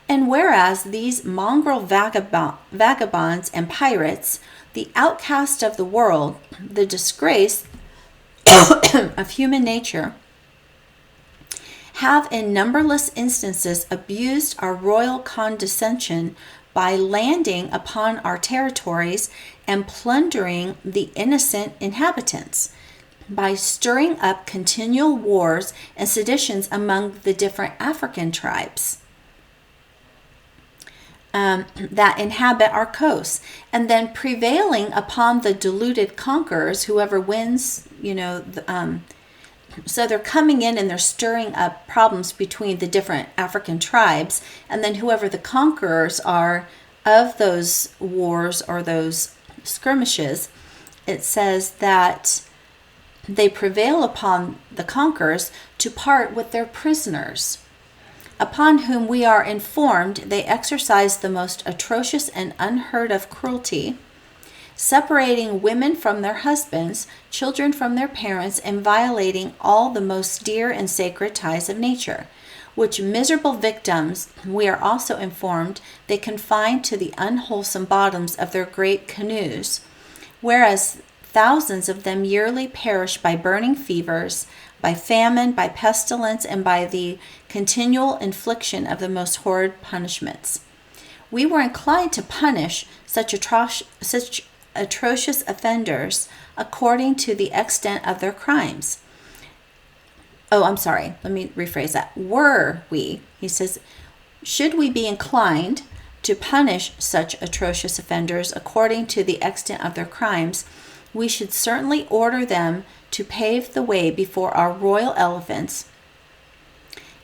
And whereas these mongrel vagabonds and pirates, the outcast of the world, the disgrace of human nature, have in numberless instances abused our royal condescension by landing upon our territories and plundering the innocent inhabitants, by stirring up continual wars and seditions among the different African tribes that inhabit our coasts, and then prevailing upon the deluded conquerors, whoever wins, so they're coming in and they're stirring up problems between the different African tribes, and then whoever the conquerors are of those wars or those skirmishes, it says that they prevail upon the conquerors to part with their prisoners, upon whom we are informed they exercise the most atrocious and unheard of cruelty, separating women from their husbands, children from their parents, and violating all the most dear and sacred ties of nature, which miserable victims, we are also informed, they confine to the unwholesome bottoms of their great canoes, whereas thousands of them yearly perish by burning fevers, by famine, by pestilence, and by the continual infliction of the most horrid punishments. We were inclined to punish such atrocious offenders according to the extent of their crimes. Oh, I'm sorry. Let me rephrase that. Were we, he says, should we be inclined to punish such atrocious offenders according to the extent of their crimes, we should certainly order them to pave the way before our royal elephants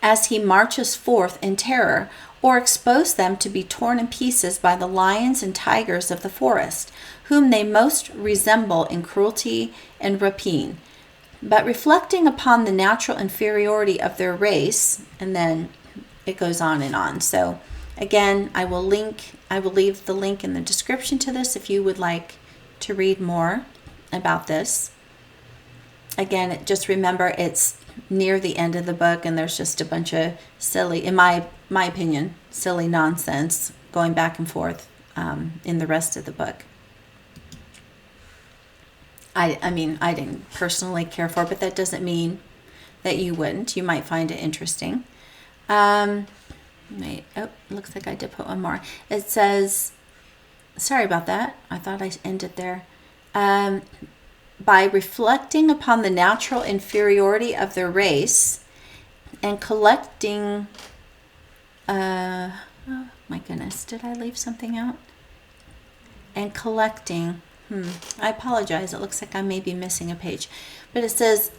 as he marches forth in terror, or expose them to be torn in pieces by the lions and tigers of the forest, whom they most resemble in cruelty and rapine. But reflecting upon the natural inferiority of their race, and then it goes on and on. So again, I will leave the link in the description to this if you would like to read more about this. Again, just remember it's near the end of the book, and there's just a bunch of silly, in my opinion, silly nonsense going back and forth in the rest of the book. I mean, I didn't personally care for it, but that doesn't mean that you wouldn't. You might find it interesting. Looks like I did put one more. It says, sorry about that. I thought I ended there. By reflecting upon the natural inferiority of their race and collecting, oh my goodness, did I leave something out? And collecting, I apologize, it looks like I may be missing a page. But it says,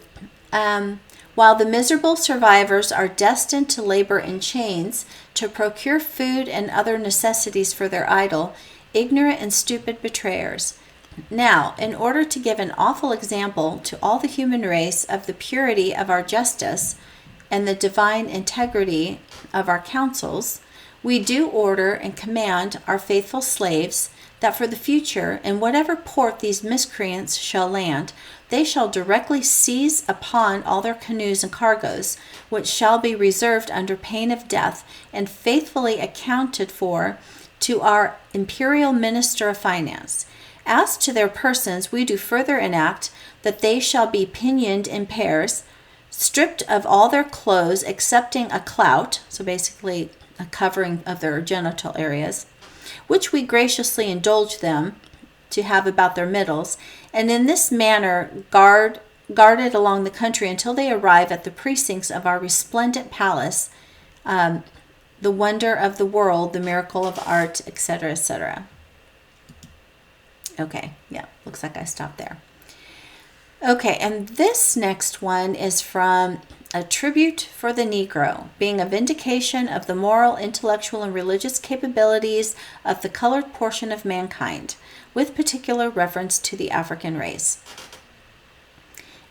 while the miserable survivors are destined to labor in chains to procure food and other necessities for their idle, ignorant and stupid betrayers. Now, in order to give an awful example to all the human race of the purity of our justice and the divine integrity of our counsels, we do order and command our faithful slaves that for the future, in whatever port these miscreants shall land, they shall directly seize upon all their canoes and cargoes, which shall be reserved under pain of death, and faithfully accounted for to our imperial minister of finance. As to their persons, we do further enact that they shall be pinioned in pairs, stripped of all their clothes excepting a clout, so basically a covering of their genital areas, which we graciously indulge them to have about their middles, and in this manner guarded along the country until they arrive at the precincts of our resplendent palace, the wonder of the world, the miracle of art, etc., etc. Okay, yeah, looks like I stopped there. Okay, and this next one is from A Tribute for the Negro, being a vindication of the moral, intellectual, and religious capabilities of the colored portion of mankind, with particular reference to the African race.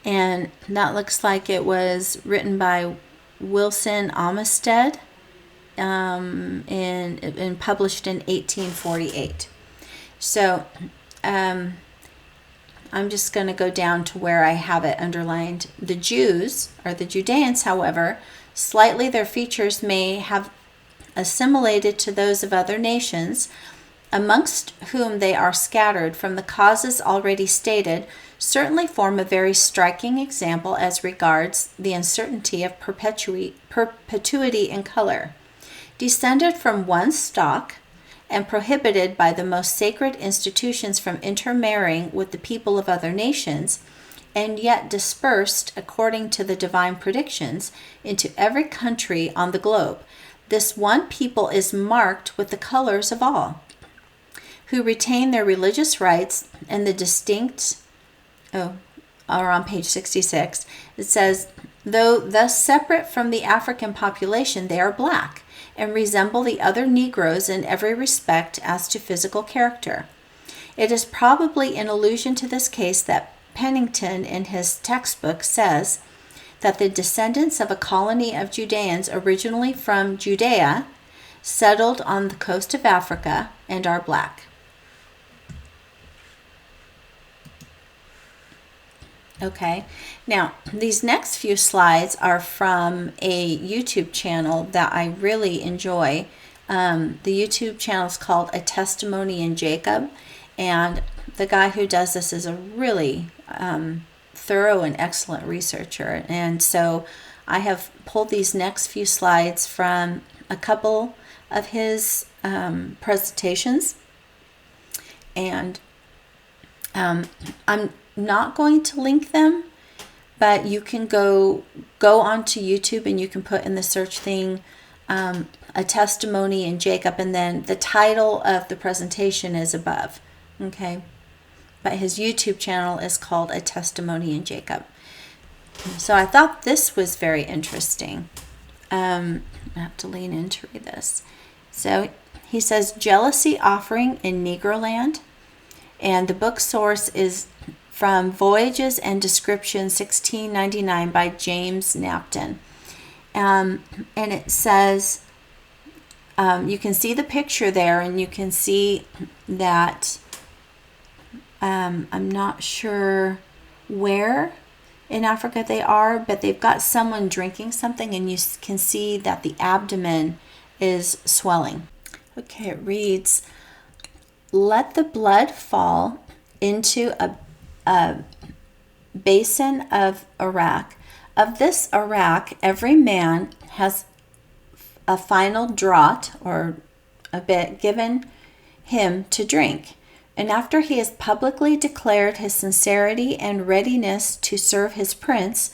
And that looks like it was written by Wilson Amistad and published in 1848. So I'm just going to go down to where I have it underlined. The Jews, or the Judeans, however, slightly their features may have assimilated to those of other nations, amongst whom they are scattered from the causes already stated, certainly form a very striking example as regards the uncertainty of perpetuity in color. Descended from one stock, and prohibited by the most sacred institutions from intermarrying with the people of other nations, and yet dispersed, according to the divine predictions, into every country on the globe, this one people is marked with the colors of all, who retain their religious rights and the distinct, or on page 66, it says, though thus separate from the African population, they are black, and resemble the other Negroes in every respect as to physical character. It is probably in allusion to this case that Pennington in his textbook says that the descendants of a colony of Judeans originally from Judea settled on the coast of Africa and are black. Okay, now these next few slides are from a YouTube channel that I really enjoy. The YouTube channel is called A Testimony in Jacob, and the guy who does this is a really thorough and excellent researcher. And so I have pulled these next few slides from a couple of his presentations, and I'm not going to link them, but you can go onto YouTube and you can put in the search thing A Testimony in Jacob, and then the title of the presentation is above. Okay, but his YouTube channel is called A Testimony in Jacob. So I thought this was very interesting. I have to lean in to read this. So he says, jealousy offering in Negroland, and the book source is from Voyages and Description 1699 by James Napton. And it says, you can see the picture there, and you can see that I'm not sure where in Africa they are, but they've got someone drinking something, and you can see that the abdomen is swelling. Okay, it reads, let the blood fall into a basin of Iraq. Of this Iraq, every man has a final draught, or a bit, given him to drink. And after he has publicly declared his sincerity and readiness to serve his prince,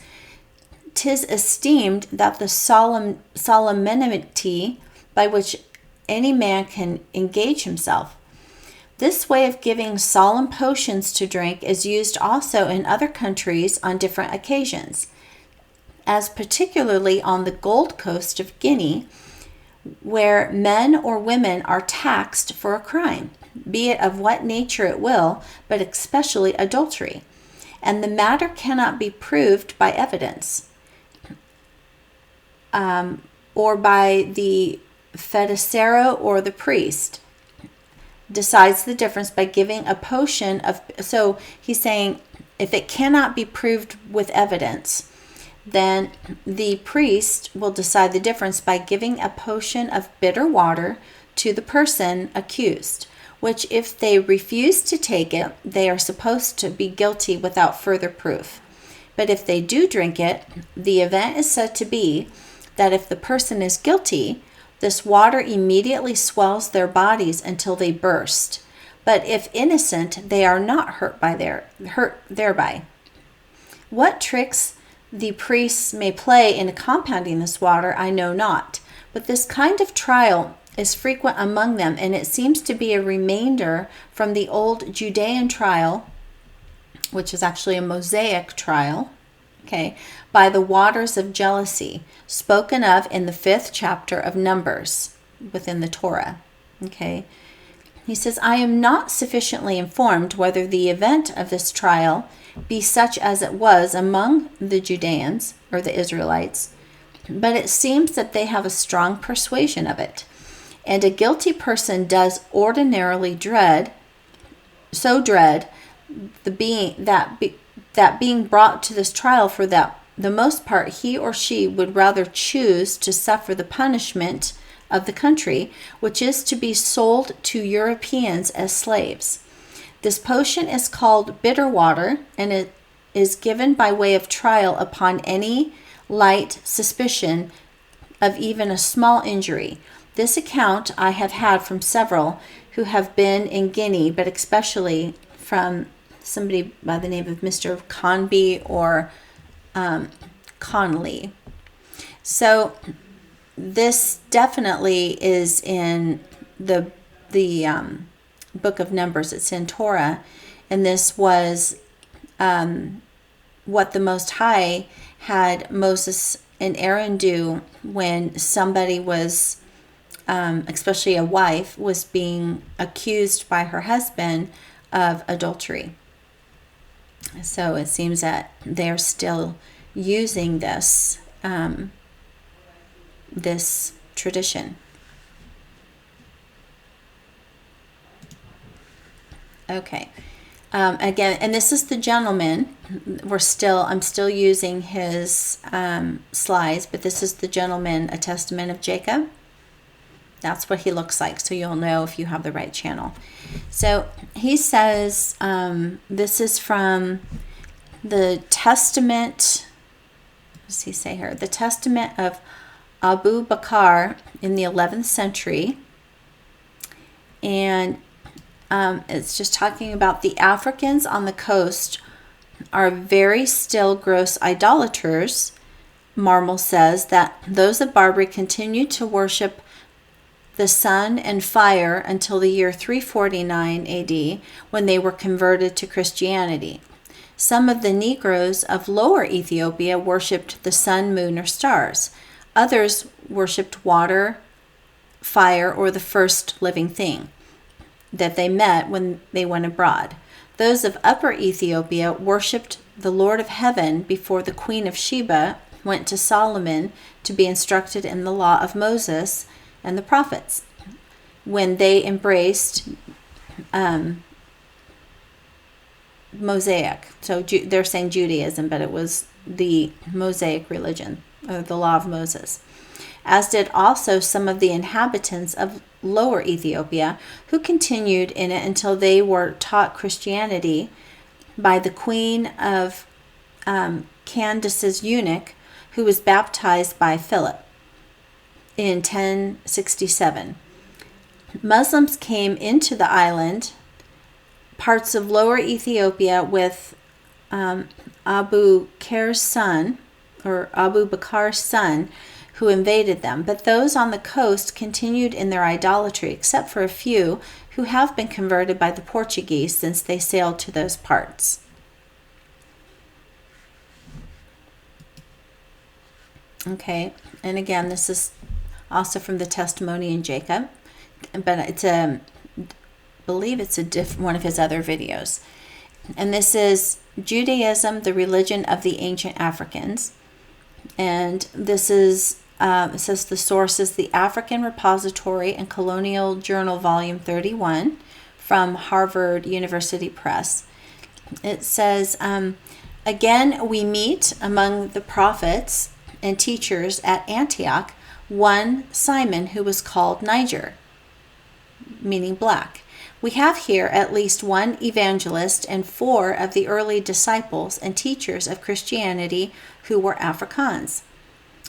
'tis esteemed that the solemnity by which any man can engage himself. This way of giving solemn potions to drink is used also in other countries on different occasions, as particularly on the Gold Coast of Guinea, where men or women are taxed for a crime, be it of what nature it will, but especially adultery, and the matter cannot be proved by evidence, or by the fetish or the priest decides the difference by giving a potion of. So he's saying, if it cannot be proved with evidence, then the priest will decide the difference by giving a potion of bitter water to the person accused, which if they refuse to take it, they are supposed to be guilty without further proof. But if they do drink it, the event is said to be that if the person is guilty, this water immediately swells their bodies until they burst. But if innocent, they are not hurt thereby. What tricks the priests may play in compounding this water, I know not. But this kind of trial is frequent among them, and it seems to be a remainder from the old Judean trial, which is actually a Mosaic trial, okay, by the waters of jealousy, spoken of in the 5th chapter of Numbers within the Torah. Okay, he says, I am not sufficiently informed whether the event of this trial be such as it was among the Judeans, or the Israelites, but it seems that they have a strong persuasion of it. And a guilty person does ordinarily dread the being brought to this trial, for that the most part he or she would rather choose to suffer the punishment of the country, which is to be sold to Europeans as slaves. This potion is called bitter water, and it is given by way of trial upon any light suspicion of even a small injury. This account I have had from several who have been in Guinea, but especially from somebody by the name of Mr. Conby or Conley. So this definitely is in the book of Numbers. It's in Torah, and this was what the Most High had Moses and Aaron do when somebody was, especially a wife, was being accused by her husband of adultery. So it seems that they're still using this this tradition. Okay. Again, and this is the gentleman. I'm still using his slides, but this is the gentleman, A Testament of Jacob. That's what he looks like, so you'll know if you have the right channel. So he says, this is from the Testament, what does he say here? The Testament of Abu Bakr in the 11th century. And it's just talking about the Africans on the coast are very still gross idolaters. Marmel says that those of Barbary continued to worship the sun and fire until the year 349 AD, when they were converted to Christianity. Some of the Negroes of Lower Ethiopia worshipped the sun, moon, or stars. Others worshipped water, fire, or the first living thing that they met when they went abroad. Those of Upper Ethiopia worshipped the Lord of Heaven before the Queen of Sheba went to Solomon to be instructed in the law of Moses and the prophets. When they embraced Mosaic, so they're saying Judaism, but it was the Mosaic religion, or the law of Moses. As did also some of the inhabitants of Lower Ethiopia, who continued in it until they were taught Christianity by the queen of Candace's eunuch, who was baptized by Philip in 1067. Muslims came into the island, parts of Lower Ethiopia, with Abu Bakr's son, who invaded them, but those on the coast continued in their idolatry, except for a few who have been converted by the Portuguese since they sailed to those parts. Okay, and again, this is also from the Testimony in Jacob, but it's I believe it's one of his other videos. And this is Judaism, the religion of the ancient Africans. And this is, it says the source is the African Repository and Colonial Journal, Volume 31, from Harvard University Press. It says, again, we meet among the prophets and teachers at Antioch one Simon who was called Niger, meaning black. We have here at least one evangelist and 4 of the early disciples and teachers of Christianity who were Africans.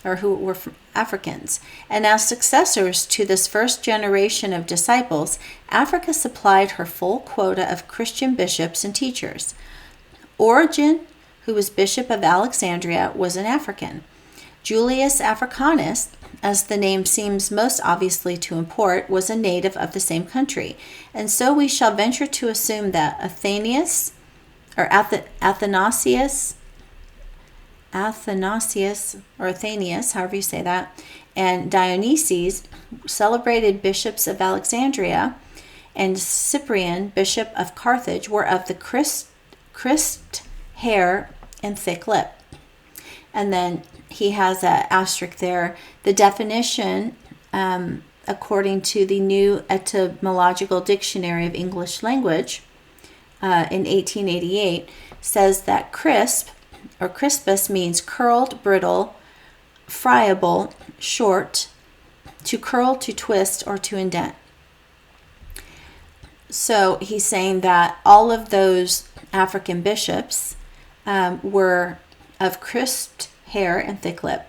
And as successors to this first generation of disciples, Africa supplied her full quota of Christian bishops and teachers. Origen, who was Bishop of Alexandria, was an African. Julius Africanus, as the name seems most obviously to import, was a native of the same country. And so we shall venture to assume that Athanasius, however you say that, and Dionysius, celebrated bishops of Alexandria, and Cyprian, bishop of Carthage, were of the crisped hair and thick lip. And then he has an asterisk there. The definition, according to the New Etymological Dictionary of English Language in 1888, says that crisp or crispus means curled, brittle, friable, short, to curl, to twist, or to indent. So he's saying that all of those African bishops were of crisped hair and thick lip.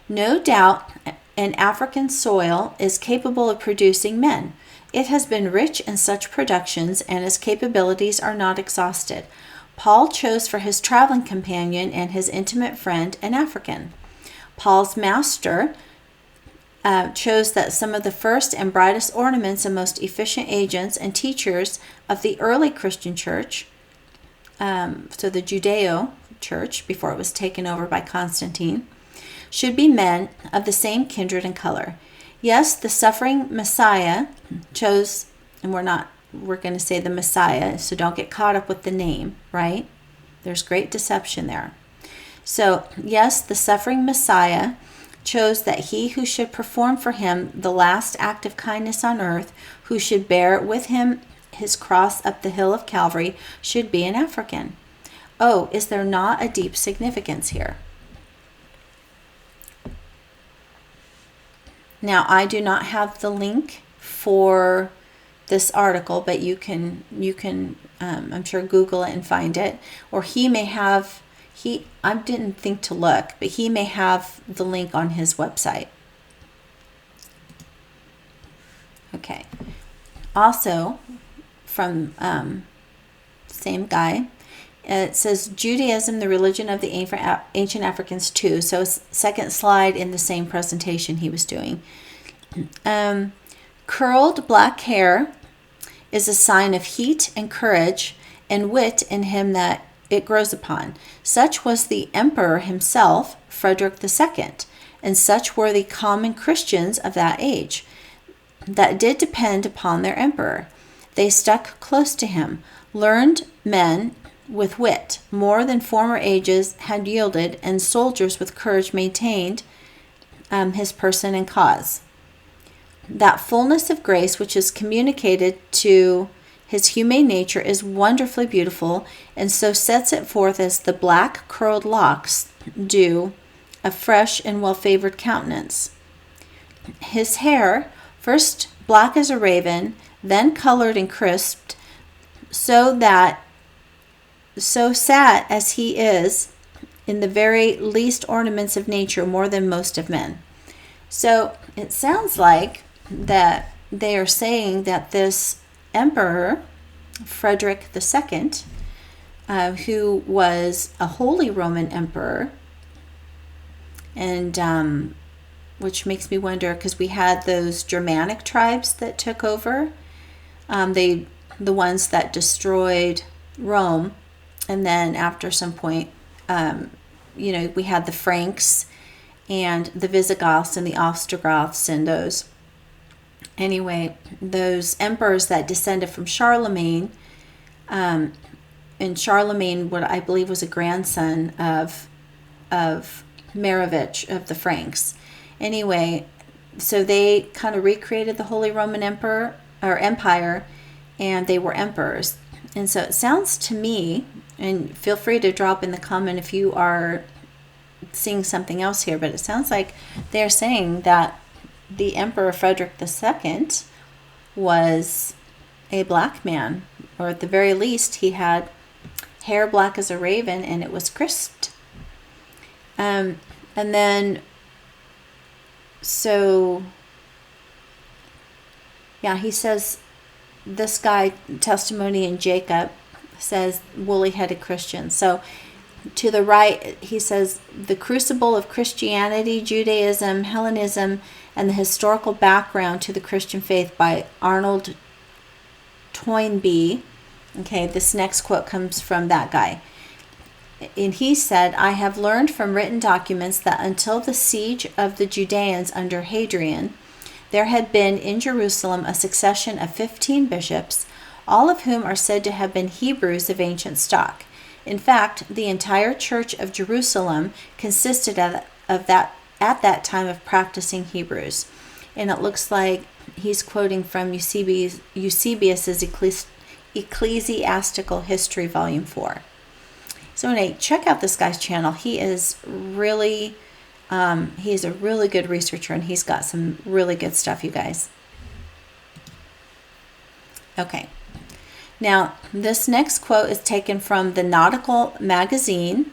No doubt an African soil is capable of producing men. It has been rich in such productions, and its capabilities are not exhausted. Paul chose for his traveling companion and his intimate friend an African. Paul's master chose that some of the first and brightest ornaments and most efficient agents and teachers of the early Christian church, so the Judeo church before it was taken over by Constantine, should be men of the same kindred and color. Yes, the suffering Messiah chose, and we're going to say the Messiah, so don't get caught up with the name, right? There's great deception there. So, yes, the suffering Messiah chose that he who should perform for him the last act of kindness on earth, who should bear with him his cross up the hill of Calvary, should be an African. Oh, is there not a deep significance here? Now, I do not have the link for this article, but you can I'm sure Google it and find it. Or he may have, I didn't think to look, but he may have the link on his website. Okay. Also, from same guy, it says Judaism, the religion of the ancient Africans too. So second slide in the same presentation he was doing. Curled black hair is a sign of heat and courage and wit in him that it grows upon. Such was the emperor himself, Frederick II, and such were the common Christians of that age, that did depend upon their emperor. They stuck close to him, learned men with wit, more than former ages had yielded, and soldiers with courage maintained his person and cause. That fullness of grace which is communicated to his humane nature is wonderfully beautiful, and so sets it forth as the black curled locks do a fresh and well-favored countenance. His hair, first black as a raven, then colored and crisped, so sat as he is in the very least ornaments of nature more than most of men. So it sounds like that they are saying that this emperor, Frederick II, who was a Holy Roman emperor, and which makes me wonder, because we had those Germanic tribes that took over, the ones that destroyed Rome, and then after some point, we had the Franks and the Visigoths and the Ostrogoths and those. Anyway, those emperors that descended from Charlemagne, and Charlemagne, what I believe was a grandson of Merovich of the Franks. Anyway, so they kind of recreated the Holy Roman Empire, and they were emperors. And so it sounds to me, and feel free to drop in the comment if you are seeing something else here, but it sounds like they're saying that the Emperor Frederick II was a black man, or at the very least he had hair black as a raven and it was crisped. And then, so, yeah, he says, this guy, Testimony in Jacob, says woolly-headed Christians. So to the right, he says, the crucible of Christianity, Judaism, Hellenism, and the historical background to the Christian faith by Arnold Toynbee. Okay, this next quote comes from that guy. And he said, I have learned from written documents that until the siege of the Judeans under Hadrian, there had been in Jerusalem a succession of 15 bishops, all of whom are said to have been Hebrews of ancient stock. In fact, the entire church of Jerusalem consisted at that time of practicing Hebrews. And it looks like he's quoting from Eusebius's Ecclesiastical History, Volume 4. So anyway, check out this guy's channel. He is really He's a really good researcher, and he's got some really good stuff, you guys. Okay. Now, this next quote is taken from the Nautical Magazine,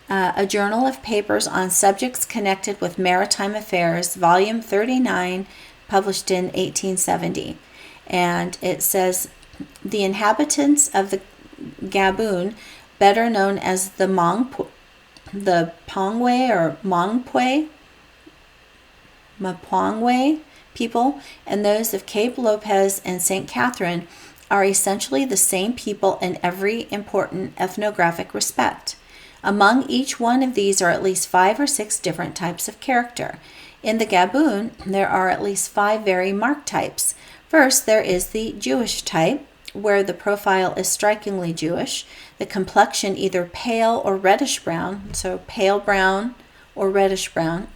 a journal of papers on subjects connected with maritime affairs, volume 39, published in 1870. And it says, the inhabitants of the Gaboon, better known as the Pongwe or Mapongwe people, and those of Cape Lopez and St. Catherine, are essentially the same people in every important ethnographic respect. Among each one of these are at least 5 or 6 different types of character. In the Gaboon, there are at least 5 very marked types. First, there is the Jewish type, where the profile is strikingly Jewish, the complexion either pale or reddish brown, so pale brown or reddish brown,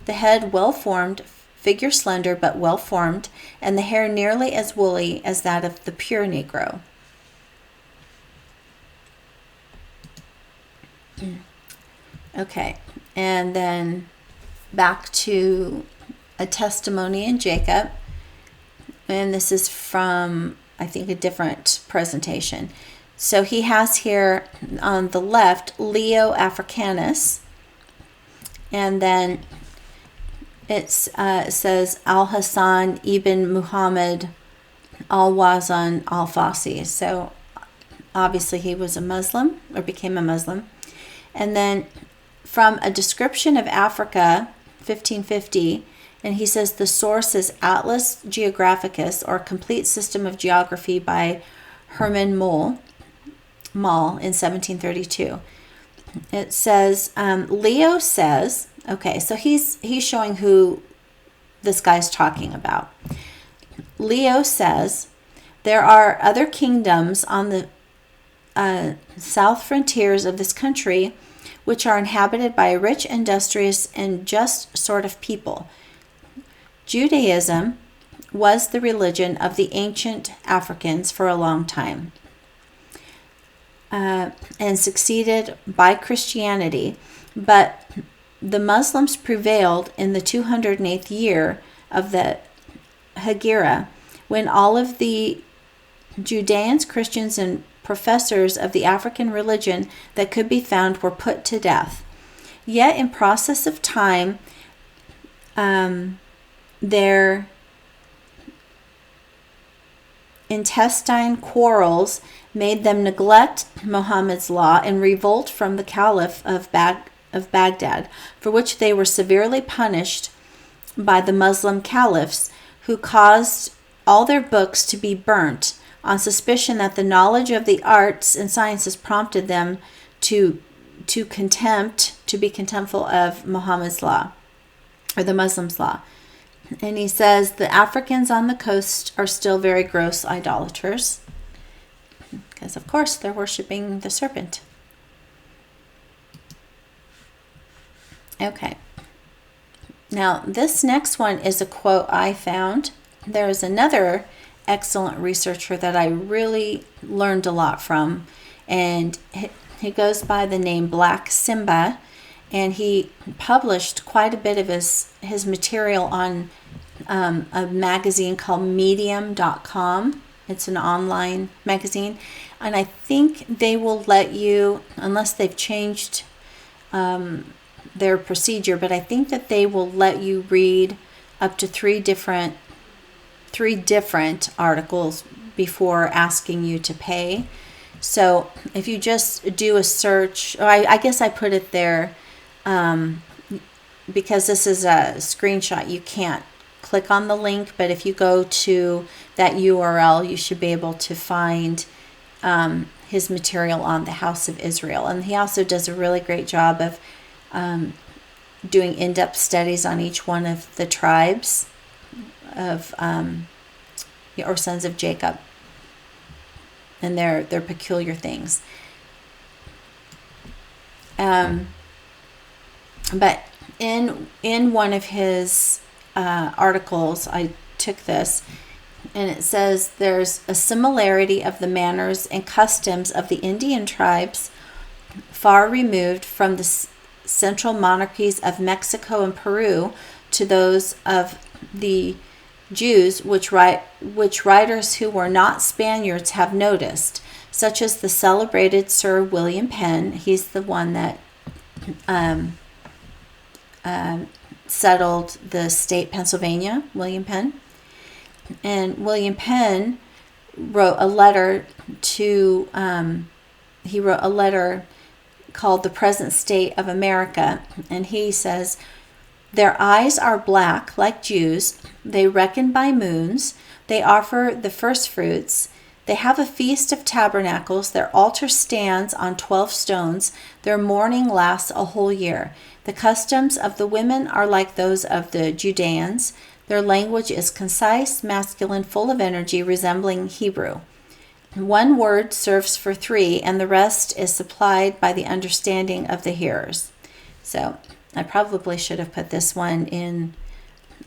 the head well formed, figure slender but well formed, and the hair nearly as woolly as that of the pure Negro. Okay, and then back to a testimony in Jacob, and this is from, I think, a different presentation. So he has here on the left Leo Africanus, and then it says Al-Hassan ibn Muhammad al-Wazan al-Fasi. So obviously he was a Muslim, or became a Muslim. And then from A Description of Africa, 1550, and he says the source is Atlas Geographicus, or Complete System of Geography by Herman Moll in 1732. It says, Leo says, okay, so he's showing who this guy's talking about. Leo says, there are other kingdoms on the south frontiers of this country which are inhabited by a rich, industrious, and just sort of people. Judaism was the religion of the ancient Africans for a long time, and succeeded by Christianity, but the Muslims prevailed in the 208th year of the Hegira, when all of the Judeans, Christians, and professors of the African religion that could be found were put to death. Yet in process of time, their intestine quarrels made them neglect Muhammad's law and revolt from the Caliph of Baghdad, for which they were severely punished by the Muslim caliphs, who caused all their books to be burnt on suspicion that the knowledge of the arts and sciences prompted them to be contemptful of Muhammad's law, or the Muslims' law. And he says the Africans on the coast are still very gross idolaters, because of course they're worshiping the serpent. Okay. Now this next one is a quote I found. There is another excellent researcher that I really learned a lot from, and he goes by the name Black Simba, and he published quite a bit of his material on a magazine called medium.com. It's an online magazine, and I think they will let you, unless they've changed their procedure, but I think that they will let you read up to three different articles before asking you to pay. So if you just do a search, or I guess I put it there because this is a screenshot, you can't click on the link, but if you go to that URL, you should be able to find his material on the House of Israel. And he also does a really great job of doing in-depth studies on each one of the tribes of or sons of Jacob, and their peculiar things. But in one of his articles, I took this, and it says there's a similarity of the manners and customs of the Indian tribes, far removed from the central monarchies of Mexico and Peru to those of the Jews, which writers who were not Spaniards have noticed, such as the celebrated Sir William Penn. He's the one that settled the state Pennsylvania, William Penn. And William Penn wrote a letter called The Present State of America, and he says, "Their eyes are black like Jews, they reckon by moons, they offer the first fruits, they have a feast of tabernacles, their altar stands on 12 stones, their mourning lasts a whole year. The customs of the women are like those of the Judeans, their language is concise, masculine, full of energy, resembling Hebrew. One word serves for three, and the rest is supplied by the understanding of the hearers." So I probably should have put this one in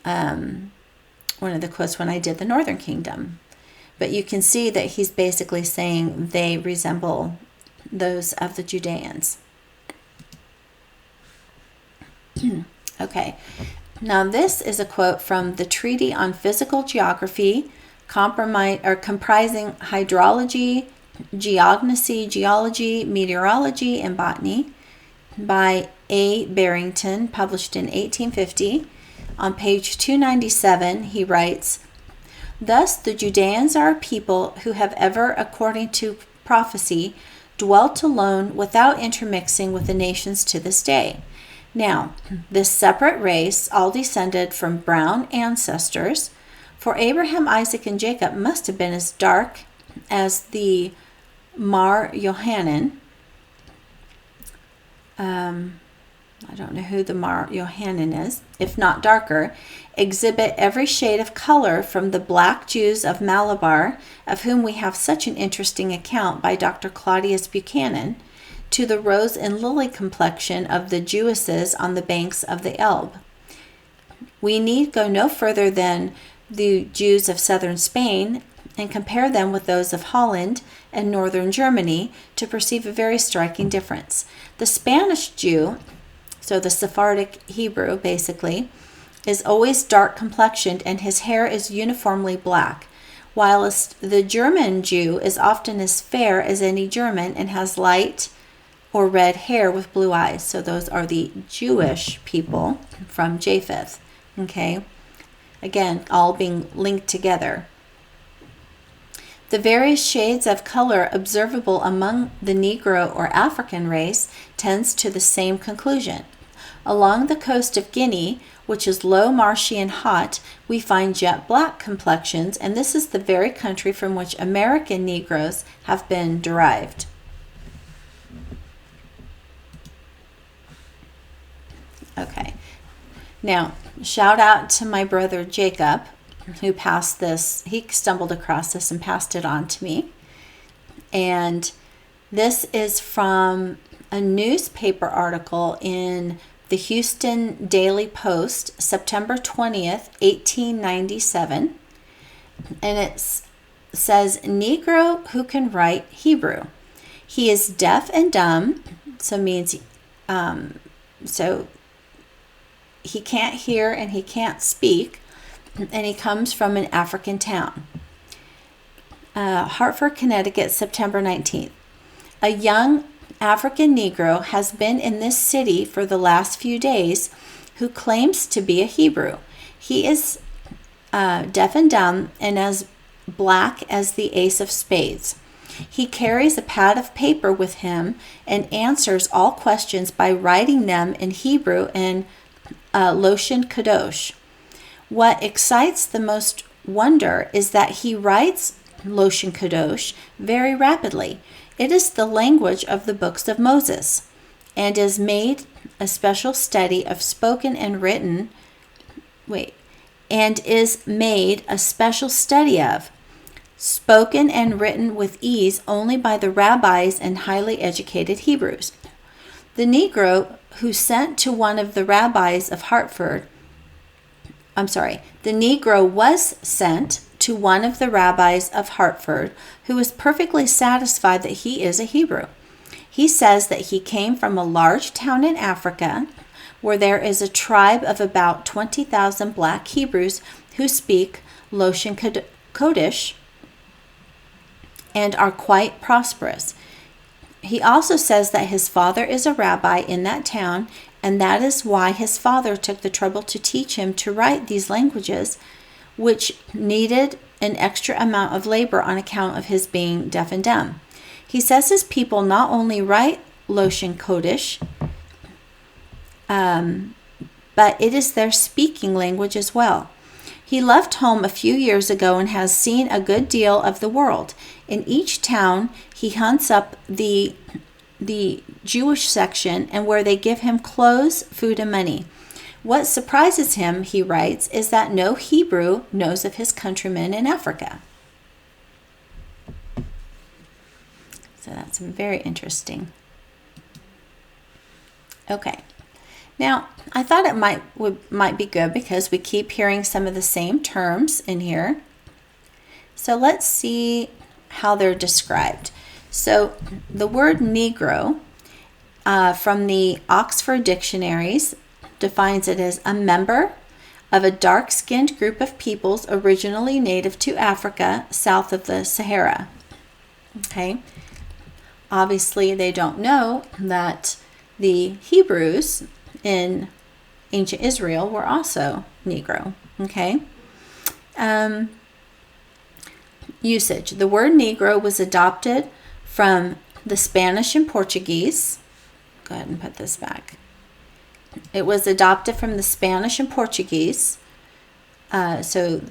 one of the quotes when I did the Northern Kingdom. But you can see that he's basically saying they resemble those of the Judeans. Okay. Now this is a quote from the Treaty on Physical Geography, comprising hydrology, geognosy, geology, meteorology, and botany, by A. Barrington, published in 1850. On page 297, he writes, "Thus the Judeans are a people who have ever, according to prophecy, dwelt alone without intermixing with the nations to this day. Now, this separate race all descended from brown ancestors, for Abraham, Isaac, and Jacob must have been as dark as the Mar Yohanan." I don't know who the Mar Yohanan is, if not darker, "exhibit every shade of color from the black Jews of Malabar, of whom we have such an interesting account by Dr. Claudius Buchanan, to the rose and lily complexion of the Jewesses on the banks of the Elbe. We need go no further than the Jews of southern Spain and compare them with those of Holland and northern Germany to perceive a very striking difference. The Spanish Jew," so the Sephardic Hebrew basically, "is always dark complexioned and his hair is uniformly black, whilst the German Jew is often as fair as any German and has light or red hair with blue eyes." So those are the Jewish people from Japheth. Okay, again, all being linked together. "The various shades of color observable among the Negro or African race tends to the same conclusion. Along the coast of Guinea, which is low, marshy, and hot, we find jet black complexions, and this is the very country from which American Negroes have been derived." Okay, now shout out to my brother Jacob, who passed this. He stumbled across this and passed it on to me. And this is from a newspaper article in the Houston Daily Post, September 20th, 1897. And it says, "Negro who can write Hebrew. He is deaf and dumb," so means so he can't hear and he can't speak, and he comes from an African town. Hartford, Connecticut, September 19th. "A young African Negro has been in this city for the last few days who claims to be a Hebrew. He is deaf and dumb and as black as the ace of spades. He carries a pad of paper with him and answers all questions by writing them in Hebrew and Loshen Kadosh. What excites the most wonder is that he writes Loshen Kadosh very rapidly. It is the language of the books of Moses, and is made a special study of spoken and written. And is made a special study of, spoken and written with ease only by the rabbis and highly educated Hebrews. The Negro who sent to one of the rabbis of Hartford, the Negro was sent to one of the rabbis of Hartford, who is perfectly satisfied that he is a Hebrew. He says that he came from a large town in Africa where there is a tribe of about 20,000 black Hebrews who speak Loshan Kodesh and are quite prosperous. He also says that his father is a rabbi in that town, and that is why his father took the trouble to teach him to write these languages, which needed an extra amount of labor on account of his being deaf and dumb. He says his people not only write Loshan Kodesh, but it is their speaking language as well. He left home a few years ago and has seen a good deal of the world. In each town, he hunts up the Jewish section and where they give him clothes, food, and money. What surprises him, he writes, is that no Hebrew knows of his countrymen in Africa. So that's very interesting. Okay. Now, I thought it might be good because we keep hearing some of the same terms in here. So let's see how they're described. So the word Negro from the Oxford dictionaries defines it as a member of a dark-skinned group of peoples originally native to Africa south of the Sahara. Okay. Obviously, they don't know that the Hebrews in ancient Israel were also Negro. Okay. Usage. The word Negro was adopted from the Spanish and Portuguese. Go ahead and put this back. It was adopted from the Spanish and Portuguese. So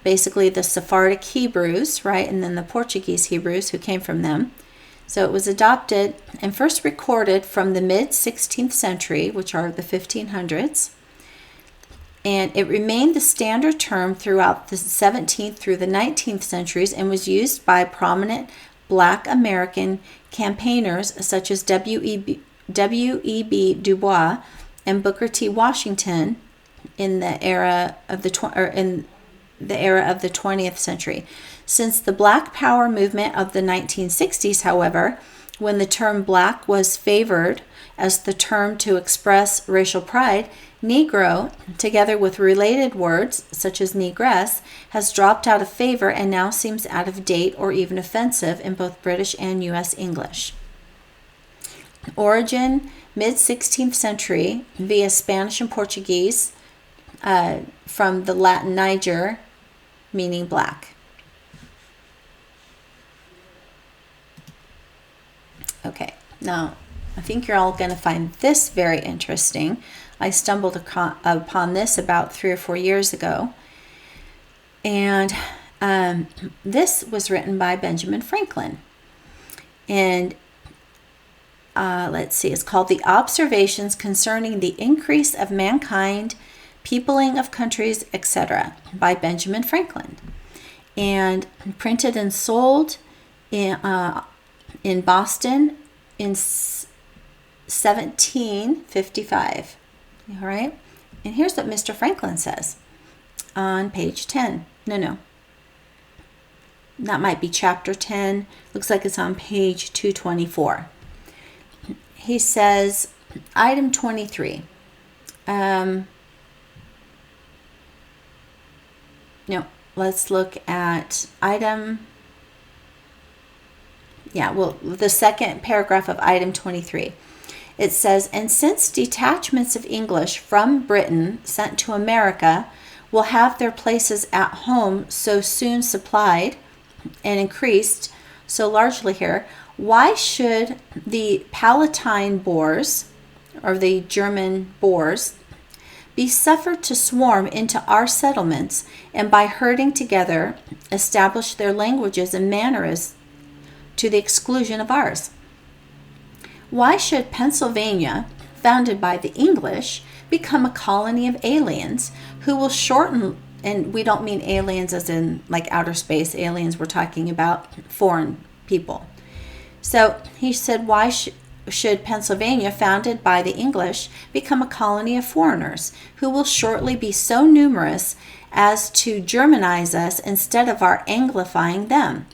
basically the Sephardic Hebrews, right? And then the Portuguese Hebrews who came from them. So it was adopted and first recorded from the mid-16th century, which are the 1500s. And it remained the standard term throughout the 17th through the 19th centuries and was used by prominent Black American campaigners such as W.E.B. Du Bois and Booker T. Washington in the era of the 20th century. Since the Black Power movement of the 1960s, however, when the term black was favored as the term to express racial pride, Negro, together with related words such as negress, has dropped out of favor and now seems out of date or even offensive in both British and U.S. English. Origin, mid-16th century, via Spanish and Portuguese, from the Latin Niger, meaning black. Okay, now I think you're all going to find this very interesting. I stumbled upon this about 3 or 4 years ago. And this was written by Benjamin Franklin. And let's see, it's called The Observations Concerning the Increase of Mankind, Peopling of Countries, etc. by Benjamin Franklin. And printed and sold in Boston in 1755. All right. And here's what Mr. Franklin says on page 10. No. That might be chapter 10. Looks like it's on page 224. He says, item 23. No, let's look at item... the second paragraph of item 23. It says, and since detachments of English from Britain sent to America will have their places at home so soon supplied and increased so largely here, why should the Palatine Boers, or the German Boers, be suffered to swarm into our settlements and by herding together establish their languages and manners to the exclusion of ours? Why should Pennsylvania, founded by the English, become a colony of aliens who will shorten, and we don't mean aliens as in like outer space aliens, we're talking about foreign people. So he said, why should Pennsylvania, founded by the English, become a colony of foreigners who will shortly be so numerous as to Germanize us instead of our Anglifying them,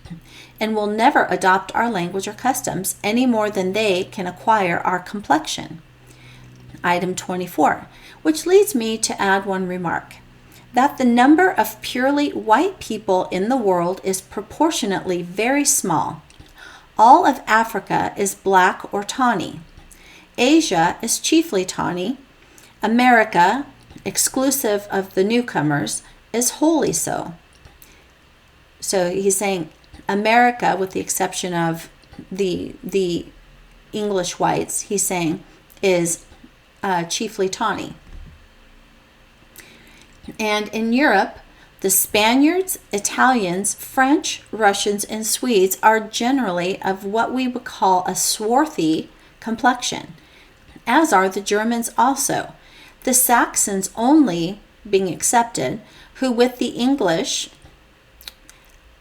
and will never adopt our language or customs any more than they can acquire our complexion. Item 24, which leads me to add one remark, that the number of purely white people in the world is proportionately very small. All of Africa is black or tawny. Asia is chiefly tawny. America, exclusive of the newcomers, is wholly so. So he's saying America, with the exception of the English whites, he's saying is chiefly tawny. And in Europe, the Spaniards, Italians, French, Russians, and Swedes are generally of what we would call a swarthy complexion, as are the Germans also. The Saxons only being excepted, who with the English,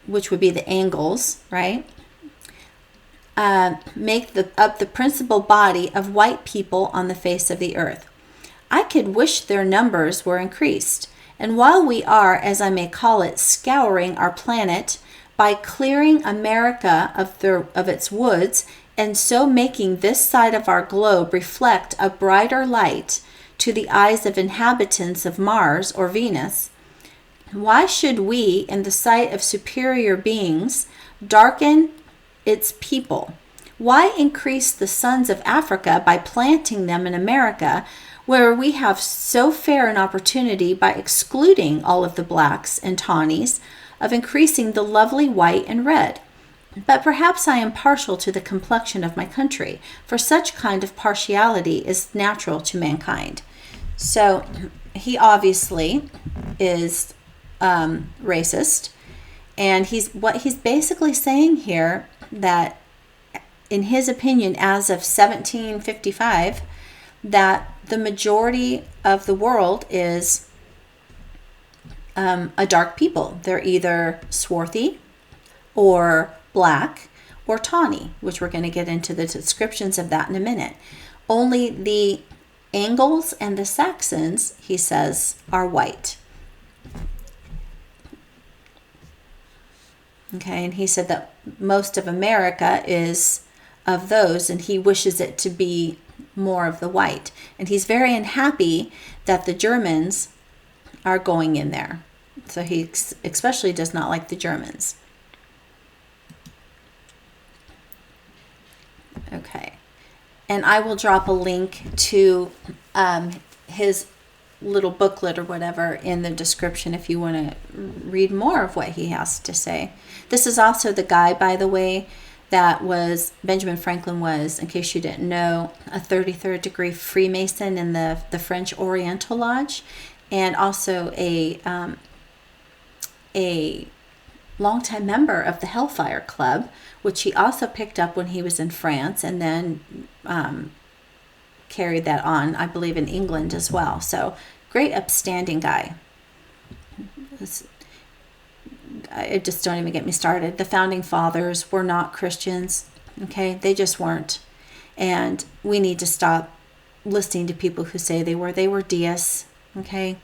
which would be the Angles, right, make up the principal body of white people on the face of the earth. I could wish their numbers were increased. And while we are, as I may call it, scouring our planet by clearing America of its woods, and so making this side of our globe reflect a brighter light to the eyes of inhabitants of Mars or Venus, why should we, in the sight of superior beings, darken its people? Why increase the sons of Africa by planting them in America, where we have so fair an opportunity, by excluding all of the blacks and tawnies, of increasing the lovely white and red? But perhaps I am partial to the complexion of my country, for such kind of partiality is natural to mankind. So he obviously is racist, and he's basically saying here that, in his opinion, as of 1755, that the majority of the world is a dark people. They're either swarthy or black or tawny, which we're going to get into the descriptions of that in a minute. Only the Angles and the Saxons, he says, are white. Okay, and he said that most of America is of those, and he wishes it to be more of the white. And he's very unhappy that the Germans are going in there. So he especially does not like the Germans. Okay. And I will drop a link to his little booklet or whatever in the description if you want to read more of what he has to say. This is also the guy, by the way, that was Benjamin Franklin was, in case you didn't know, a 33rd degree Freemason in the French Oriental Lodge, and also a longtime member of the Hellfire Club, which he also picked up when he was in France, and then carried that on, I believe, in England as well. So great upstanding guy. I just don't even get me started. The founding fathers were not Christians. Okay, they just weren't. And we need to stop listening to people who say they were. They were deists. Okay,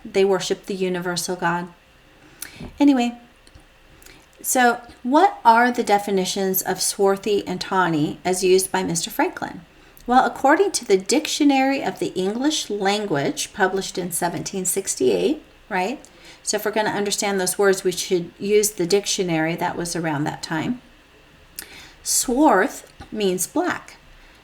they worshiped the universal God. Anyway, so what are the definitions of swarthy and tawny as used by Mr. Franklin? Well, according to the Dictionary of the English Language, published in 1768, right? So if we're going to understand those words, we should use the dictionary that was around that time. Swarth means black.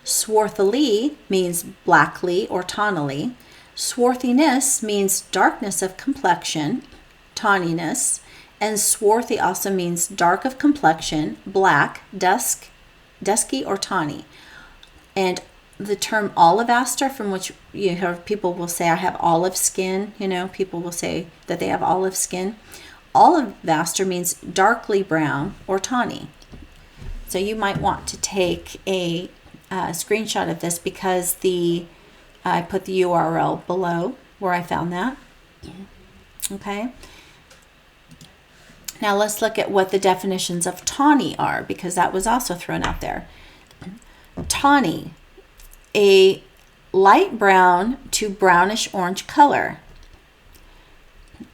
Swarthily means blackly or tawnily. Swarthiness means darkness of complexion, tawniness. And swarthy also means dark of complexion, black, dusky or tawny. And the term olivaster, from which you hear people will say, I have olive skin, people will say that they have olive skin. Olivaster means darkly brown or tawny. So you might want to take a screenshot of this, because I put the URL below where I found that. Okay. Now let's look at what the definitions of tawny are, because that was also thrown out there. Tawny, a light brown to brownish orange color.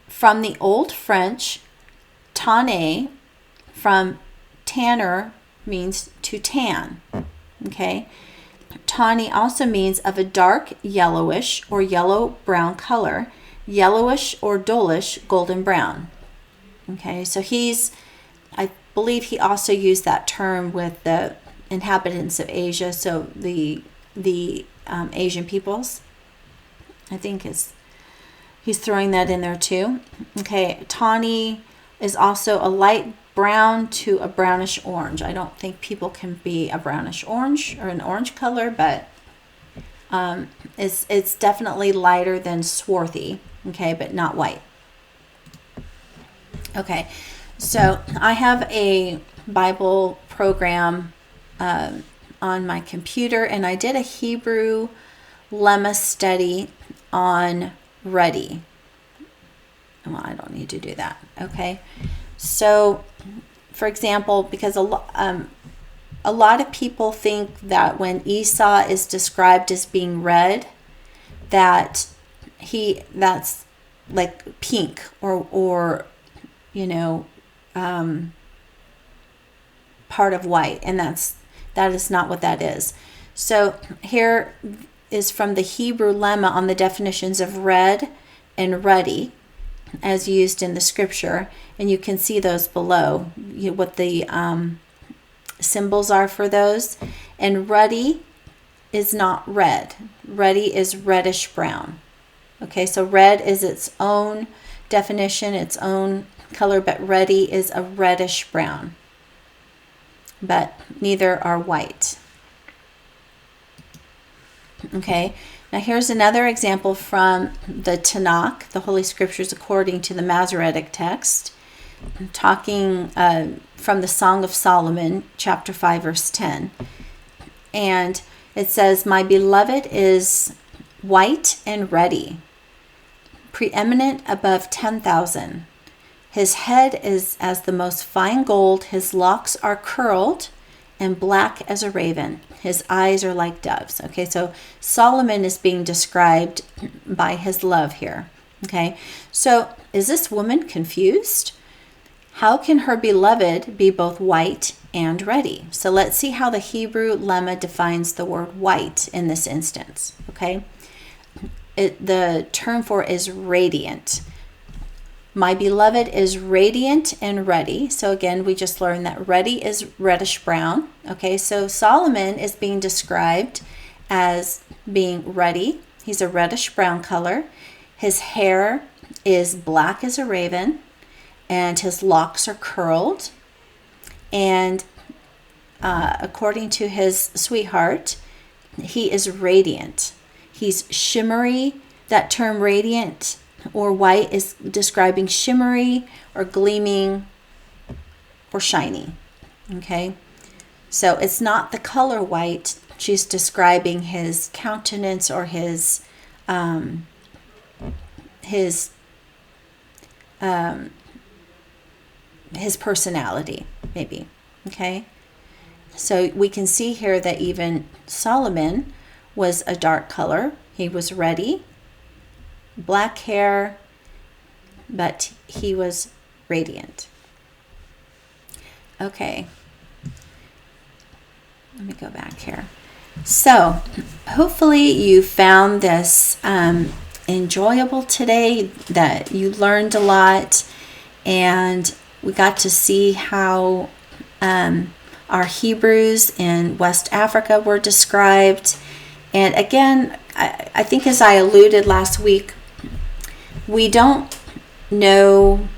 from the Old French, tanner, from tanner means to tan. Okay. Tawny also means of a dark yellowish or yellow-brown color, yellowish or dullish golden brown. Okay, so I believe he also used that term with the inhabitants of Asia, so the Asian peoples. I think he's throwing that in there too. Okay, tawny is also a light brown to a brownish orange. I don't think people can be a brownish orange or an orange color, but it's definitely lighter than swarthy, okay, but not white. Okay, so I have a Bible program on my computer, and I did a Hebrew lemma study on ready. Well, I don't need to do that, okay? So, for example, because a lot of people think that when Esau is described as being red, that's like pink or part of white, and that is not what that is. So here is from the Hebrew lemma on the definitions of red and ruddy as used in the scripture, and you can see those below, what the symbols are for those. And ruddy is not red. Ruddy is reddish brown. Okay, so red is its own definition, its own color, but ruddy is a reddish brown. But neither are white. Okay, now here's another example from the Tanakh, the Holy Scriptures according to the Masoretic text, talking from the Song of Solomon, chapter 5, verse 10. And it says, "My beloved is white and ruddy, preeminent above 10,000. His head is as the most fine gold, his locks are curled and black as a raven. His eyes are like doves." Okay, so Solomon is being described by his love here. Okay, so is this woman confused? How can her beloved be both white and ruddy? So let's see how the Hebrew lemma defines the word white in this instance. Okay, the term for it is radiant. My beloved is radiant and ruddy. So again, we just learned that ruddy is reddish brown. Okay, so Solomon is being described as being ruddy. He's a reddish brown color. His hair is black as a raven, and his locks are curled. And according to his sweetheart, he is radiant. He's shimmery. That term radiant or white is describing shimmery or gleaming or shiny. Okay, so it's not the color white. She's describing his countenance or his personality, maybe. Okay, so we can see here that even Solomon was a dark color. He was ruddy, black hair, but he was radiant. Okay, let me go back here. So hopefully you found this enjoyable today, that you learned a lot, and we got to see how our Hebrews in West Africa were described. And again, I think as I alluded last week, we don't know.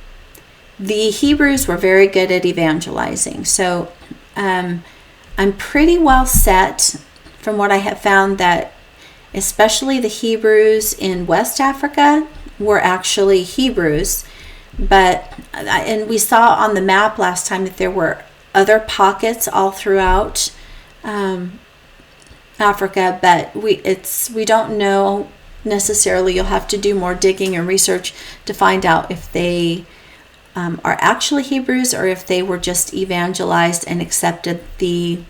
The Hebrews were very good at evangelizing. So I'm pretty well set from what I have found that especially the Hebrews in West Africa were actually Hebrews. And we saw on the map last time that there were other pockets all throughout Africa, but we don't know necessarily. You'll have to do more digging and research to find out if they are actually Hebrews or if they were just evangelized and accepted the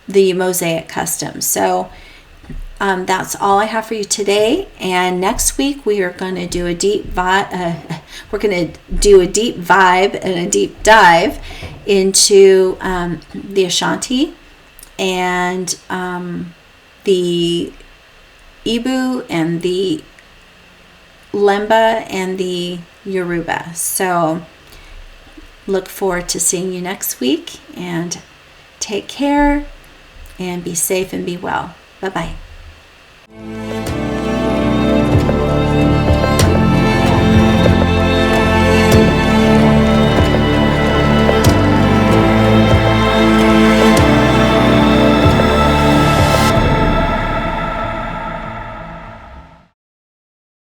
Mosaic customs. So that's all I have for you today. And next week we are going to do a deep vibe. We're going to do a deep vibe and a deep dive into the Ashanti and the Ibu and the Lemba and the Yoruba. So look forward to seeing you next week, and take care and be safe and be well. Bye-bye.